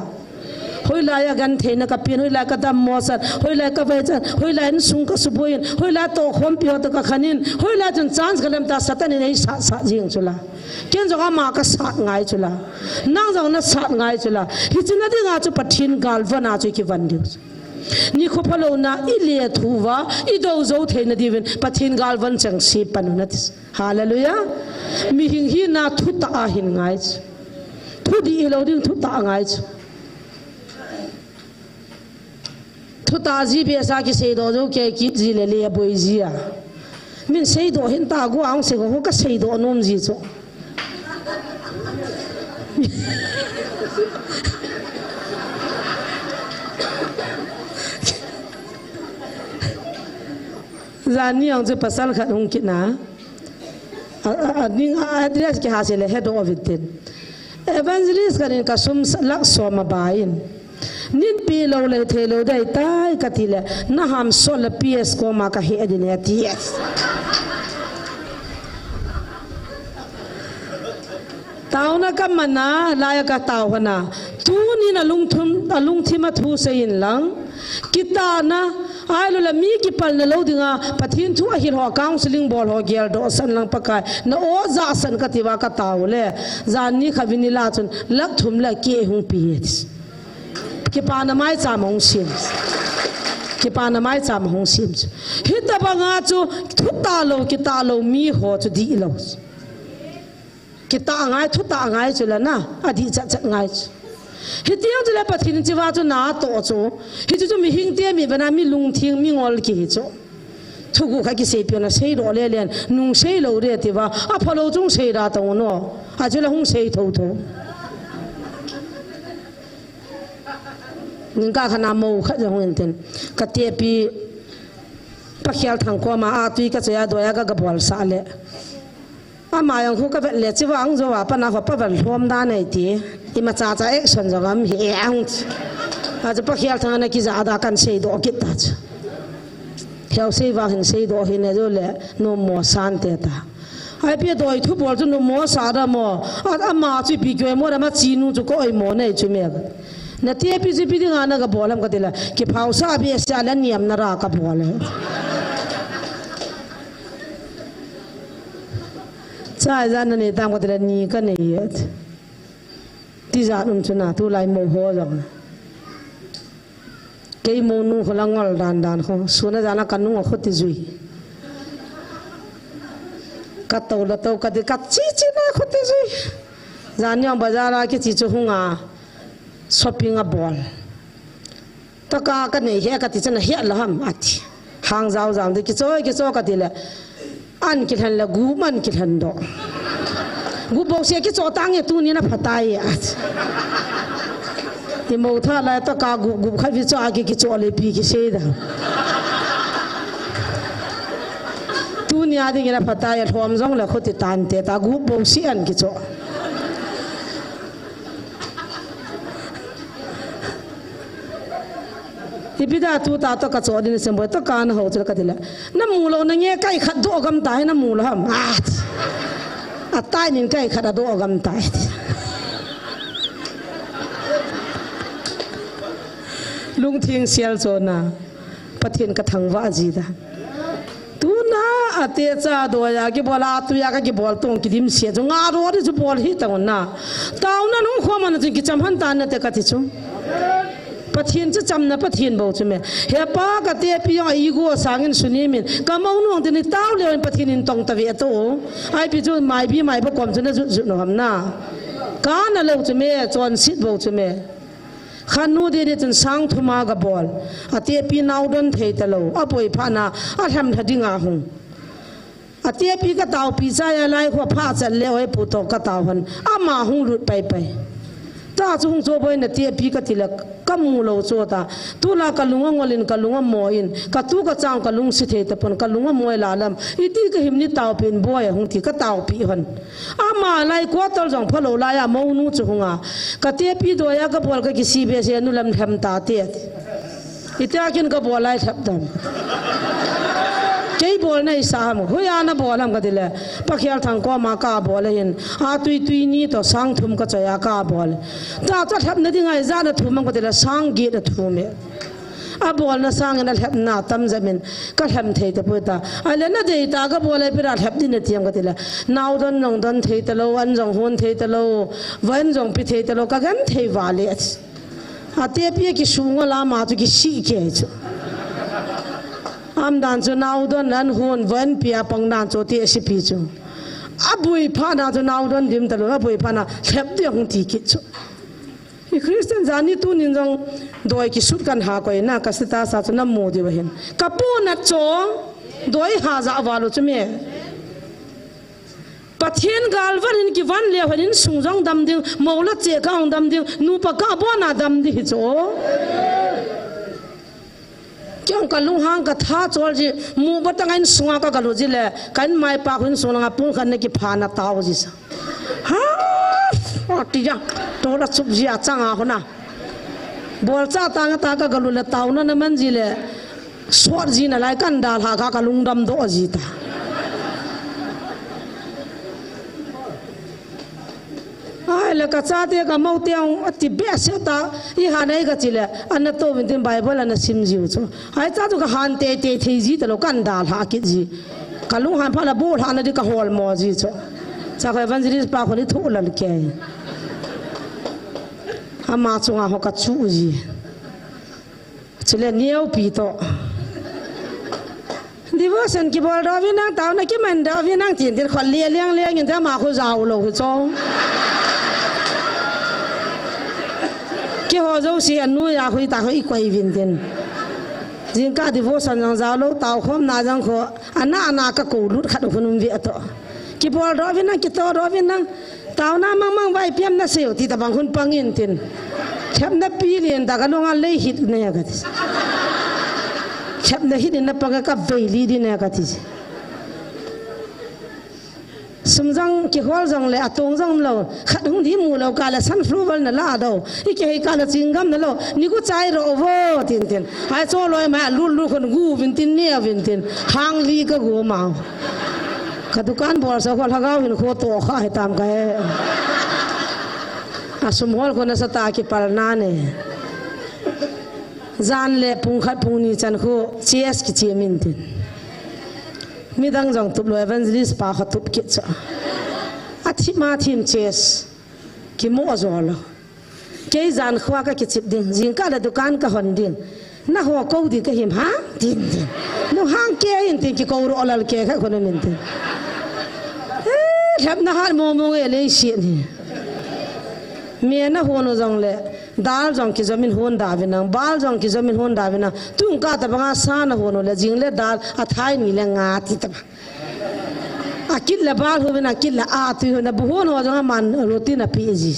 hoi la ya gan the na ka pin hoi la ka dam mo san hoi la ka vai chan hoi la in sung ka subuin hoi la to khom pi ho to ka khanin hoi la chun chance galam ta satan nei sa sa jing chula ken joga ma ka sa ngai chula nang jong na sa ngai chula hi china de nga chu pathin gal vana chu ki van diu ni kho phalo na I le thuwa I do zo the na divin pathin gal van chang si panu na tis hallelujah mi hing hi na thu ta hin ngai thu di lo ding thu ta ngai Tuta ji biasa ki sei do jo ke ki ji le le boi ji a min sei do hin ta go ang se go ka sei do nom ji cho zani ang je pasal khat hung ki na ning address ki ha se le head of it evangelist kanin ka sum lak so ma bain nin pi lo le thelo dai tai katile na ham sol ps ko ma ka he adine ts tauna ka mana la ka tawna tu ni na lung thima thu sein lang kita na ai lo la mi ki pal na lo dinga pathin thu a hil ho counseling bol ho gel do san lang pakai na o za san ka tiwa ka tawle zan ni khavini la chun lak thum la ke hung ps ki pa na mai cha mong sim ki pa na mai cha mong sim hita banga chu thuta lo ki ta lo mi ho chu di lo ki ta ngai thuta ngai chu la na adi cha cha ngai hitiang chu la pathin chi wa chu na to chu hi chu mi hing te mi bana mi lung thing mi ngol ki chu thugu kha ki sei pyo na sei ro le len nung sei lo re ti wa a phalo chung sei ra to no a chu la hung sei tho tho Ningka khana mo kha jong enten ka te pi pakhial thang ko ma a tui ka chaya doya ga bol sa le a ma yang khu ka le chi wang zo wa pa na ho pa val hlom da nei ti I ma cha cha action zo gam hi ang a je pakhial thang na ki za da kan sei do ki ta cha hiao sei wa hin sei do hin ne zo le no mo san te ta ai pi doi thu bol chu no mo sa da mo a ma chi pi kwe mo da ma chi nu chu ko ai mo nei chu me na te pi ji pi dinga na ga bolam ka dila ki phausa bi asa la niam na ra ka bol cha za na ne tam ka dila ni ka ne yet ti za num chuna tu lai mo ho jong ke mo nu ho la ngol dan dan ho suna za na kan nu ho ti zui ka to la to ka de ka chi chi na ho ti zui za nyang bazar ki chi chu hunga shopping a ball taka ka nei he ka ti chana he la ham ati hang zau zau de ki cho ka ti le an ki than la gu man ki than do gu bo se ki cho tang ye tu ni na phatai ya ti mo tha la ta ka gu kha vi cha ki cho le pi ki se da tu ni a ding na phatai ya thom jong la khoti tan te ta gu bo si an ki cho ibida tu ta to ka cho din sem bo to ka na ho chu ka dila na mu lo na nge kai khat do gam tai na mu lo ham a tai nin kai khat do gam tai lung thing sial cho na pathin ka thang wa ji da tu na ate cha do ya ki bola tu ya ka ki bol tong ki dim se jo nga ro ri ju bol hi ta na taw na nu kho man ji ki cham han ta na te ka ti chu pathin chu cham na pathin bo chu me he pa ka te pi yo i go sangin suni min ka mo nu de ni taw le pathin in tong ta ve to ai pi chu mai bi mai ba kom chu na ju no ham na ka na lo chu me chon sit bo chu me khanu de de chun sang thuma ga bol ate pi naw don thei ta lo apoi pha na a tham thadinga hung ate pi ka taw pi sa ya lai kho pha chan le oi pu to ka taw han ama hung lut pai pai ta chung cho boy na te pi ka tilak kamu lo cho ta tu la ka lunga ngolin ka lunga moin ka tu ka chang ka lung si the ta pon ka lunga moi la lam iti ka himni taw pin boy hung ti ka taw pi han ama lai ko tol jong phalo la ya mo nu chu hunga ka te pi do ya ka bol ka ki si be se nu lam tham ta te ita kin ka bol lai thap dam cái bol này sao mà hoi ana bol ham ka dile pakhial thang ko ma ka bol hin a tui tui ni to sang thum ka chaya ka bol ta cha thap na dingai za na thum ka dile sang gi da thum me a bol na sang na thap na tam zamin ka tham thei ta puta ale na dei ta ka bol ai pira thap din tiam ka dile naw don nong don thei ta lo an jong hon thei ta lo wan jong pi thei ta lo ka gan thei wa le a te pi ki sunga la ma tu ki si ke chu am dan chu naw don an hon wan pia pang dan chu te si pi chu abui pha na chu naw don dim ta lo abui pha na thep de hung ti ki chu i christian jani tu nin jong doi ki sut kan ha ko na ka sita sa chu na mo de ba hen ka pu na chong doi ha za wa lo chu me pathian gal vanin ki van le hanin sungjong dam ding mola che ka ong dam ding nu pa ka bo na dam di cho kyong ka lung hang ka tha chol ji mu batangain sunga ka galu ji le kan mai pa hun sunga pun khan ne ki phana taw ji sa ha oti ja to la chup ji a changa hona bol cha ta ka galu le taw na man ji le swar ji na lai kan dal ha ka lung dam do ji ta ai le ka cha te ka mau tiang ati be se ta I hanai ka chile an to min tin bible an sim jiu chu ai cha tu ka han te te thei ji ta lo kan dal ha ki ji ka lu han pha la bo han na di ka hol mo ji chu cha ka evangelist pa ko ni thu lal ke ha ma chu nga ho ka chu ji chile niau pi to devotion ki bol ro vi nang taw na ki man da vi nang tin tin khol le liang liang in ta ma khu zaw lo khu chong ki ho zo si anu ya hui ta hui kwai vin tin jing ka devotion jang za lo taw khom na jang kho ana ka ko lut khat khunum vi ato ki bol ro vi nang ki to ro vi nang taw na mang vai piam na seo ti ta bang hun pangin tin kham na pi len da ka lo nga le hit ne ya ga kham na hit na pa ka ve li di ne ka ti sumjang ki hol jang le atong jang lo khat hung di mu lo ka la sunflower na la do I ke ka la chingam na lo ni ku chai ro vo tin tin hai cho loi ma lu khon gu vin tin ne vin tin hang li ka gu ma ka dukan bor sa khol hagaw hin kho to kha hai tam ka he asum hol ko na sa ta ki par na ne zan le pung khat pung ni chan kho ches ki che min tin midang jong tup lo evangelist pa kha tup ki cha athi ma thin ches ki mo azol ke zan khwa ka ki chip ding jing ka la dukan ka hon ding na ho ko di ka him ha din din no hang ke in tin ki ko ro olal ke kha khon min tin hab na har mo nge le si ni me na ho no jong le dal jong ki zamin hon da vinang bal jong ki zamin hon da vinang tung ka ta banga sa na ho no le jing le dal a thai ni le nga ti ta akil la bal ho na akil la a tu ho na buhon ho jang man roti na pi ji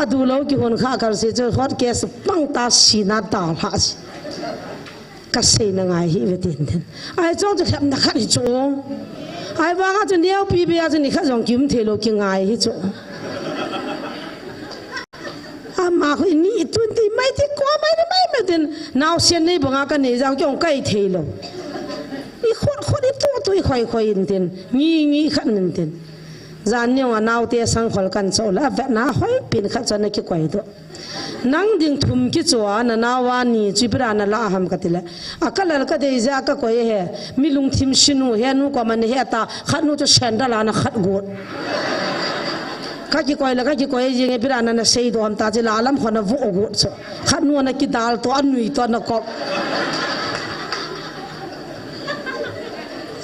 adu lo ki hon kha kar se jo hot kes pang ta si na ta ha ji ka se na ngai hi ve tin den ai jong jo kham na kha ni jo ai wa ga jo niao pi pi a jo ni kha jong kim the lo ki ngai hi jo mà khơi ní tuân thì mấy thì qua mấy mà tiền nào xem này bằng cái này rằng cái cây thì lo đi khôn đi tôi khơi tiền nhí khăn tiền gian nhau à nào tiền sang khỏi căn chỗ là vẽ ná hỏi pin khát cho này cái quầy đó nang ding thum ki chwa na nawani chipra na la ham katila akala ka de ja ka ko he milung thim shinu he nu ko man he ta khanu to shandala na khat go ka ki koi la ka ki koi je pira na sei do ham ta je la alam khona vo go so khanu na ki dal to anui to na ko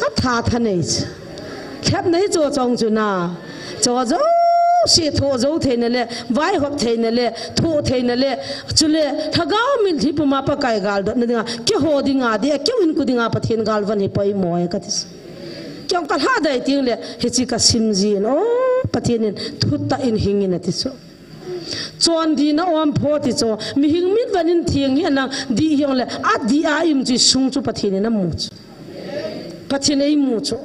a tha thane khap nei jo chong chu na jo sẽ thua dấu thế này lệ vài học thế này lệ thua thế này lệ chú lệ thằng mình thì bùm apa cái gal đó nên là cái hồ đi ngã đi cái in cứ đi ngã bắt thiên gal vẫn hi pai moi cái this cái ông cái ha đây tiếng lệ hi chỉ cái sim gì nó bắt thiên thut ta in hình này this chọn đi nó ôm phô thì cho mi hình mít vẫn in tiếng hiện là đi hiện lệ đi im chỉ sung chú bắt thiên nó mua bắt thiên ấy mua cho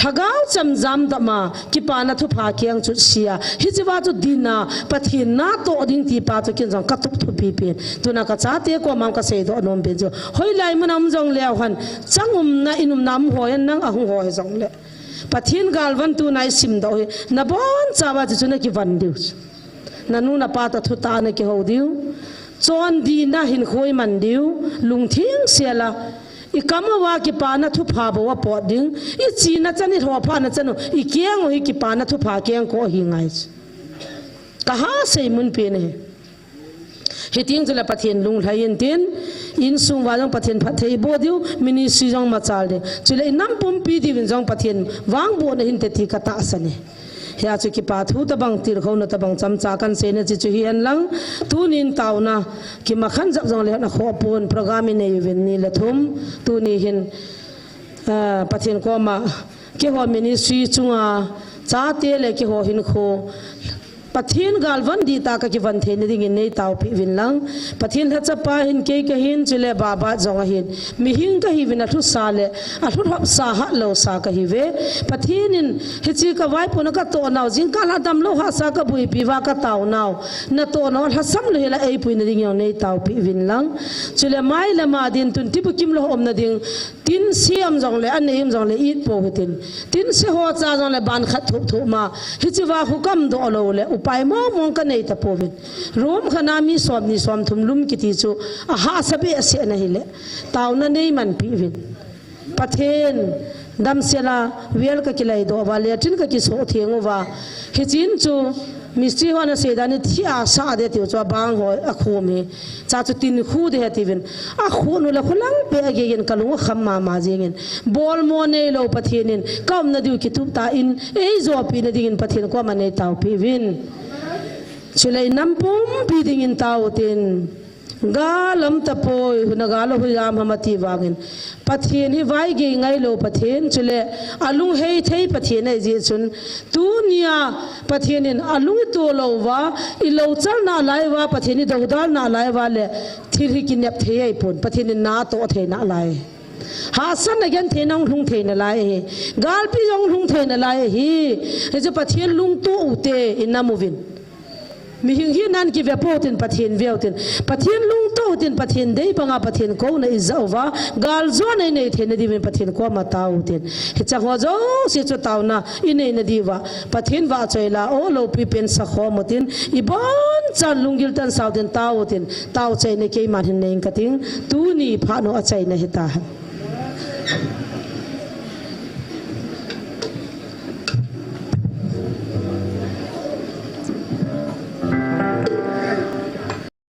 thagao cham jam da ma ki pa na thu pha kyang chu sia hi chiwa chu dina pathin na to ding ti pa chu kin jong ka tuk thu pi pen tuna ka cha te ko mam ka se do nom ben chu hoi lai manam jong le han changum na inum nam hoi nang ahung hoi jong le pathin gal van tu nai sim do na bon chawa chu na ki van diu nanu na pa ta thu ta na ki ho diu chon di na hin khoi man diu lung thing sela I kamawa ki pa na thu pha bo wa po ding I chi na chani tho pha na chanu I kiang hi ki pa na thu pha kiang ko hi ngai kaha sei mun pe ne he ting jula pathian lung thain tin in sung wa jong pathian pha thei bo diu mini si jong ma chal de chule nam pum pi di win jong pathian wang bo na hin te ti ka ta sane ya chu ki pa thu ta bang tir kho na ta bang cham cha kan se ne chi chu hi an lang tu nin taw na ki ma khan jak jong le na kho pon program ne ven ni la thum tu ni hin pathian ko ma ki ho ministry chunga cha te le ki ho hin kho pathian gal van di ta ka ki van the ne ding nei taw pi vin lang pathian ha cha pa hin ke ka hin chule baba jong hin mi hing ka hi vin a thu sa le a thu hop sa ha lo sa ka hi ve pathian in hi chi ka vai pon ka to naw jing ka la dam lo ha sa ka bui pi wa ka taw naw na to naw ha sam le la ei pui ne ding yong nei taw pi vin lang chule mai la ma din tun ti bu kim lo om na ding tin siam jong le an neim jong le it po hitin tin se ho cha jong le ban khat thu ma hi chi wa khu kam do lo le pai mo mong ka nei ta povin rom khana mi som ni som thum lum ki ti chu a ha sabe ase na hile taw na nei man pi vin pathen dam sela wel ka kilai do wa le tin ka ki so thengo wa hi chin chu mistri hona se da ni thia sa de ti chu bang ho a khu mi cha chu tin khu de ti vin a khu no la khulang pe ge gen kalung kham ma jengin bol mo nei lo pathenin kam na du ki tup ta in ei zo pi na ding pathen ko ma nei taw pi vin chulai nampum pi ding in taw tin galam tapoi hunagalo huyam hamati wagin pathen hi vai ge ngai lo pathen chule alung hei thei pathen ai je chun tunia pathenin alung to lo wa I lo chal na lai wa patheni daudal na lai wa le thiri ki nep thei ai pon pathenin na to the na lai ha san again the nong lung the na lai gal pi jong lung the na lai hi je pathen lung to ute inamovin mi hing hi nan ki ve potin pathin veutin pathin lung to tin pathin dei panga pathin ko na izawa gal zo nei nei the na di pathin ko ma taw tin hi cha ho zo si chu taw na inei na diwa pathin wa choila o lo pi pen sa kho motin I bon chan lungil tan saudin taw tin taw chai ne ke man hin nei ka ting tu ni pha no a chai na hi ta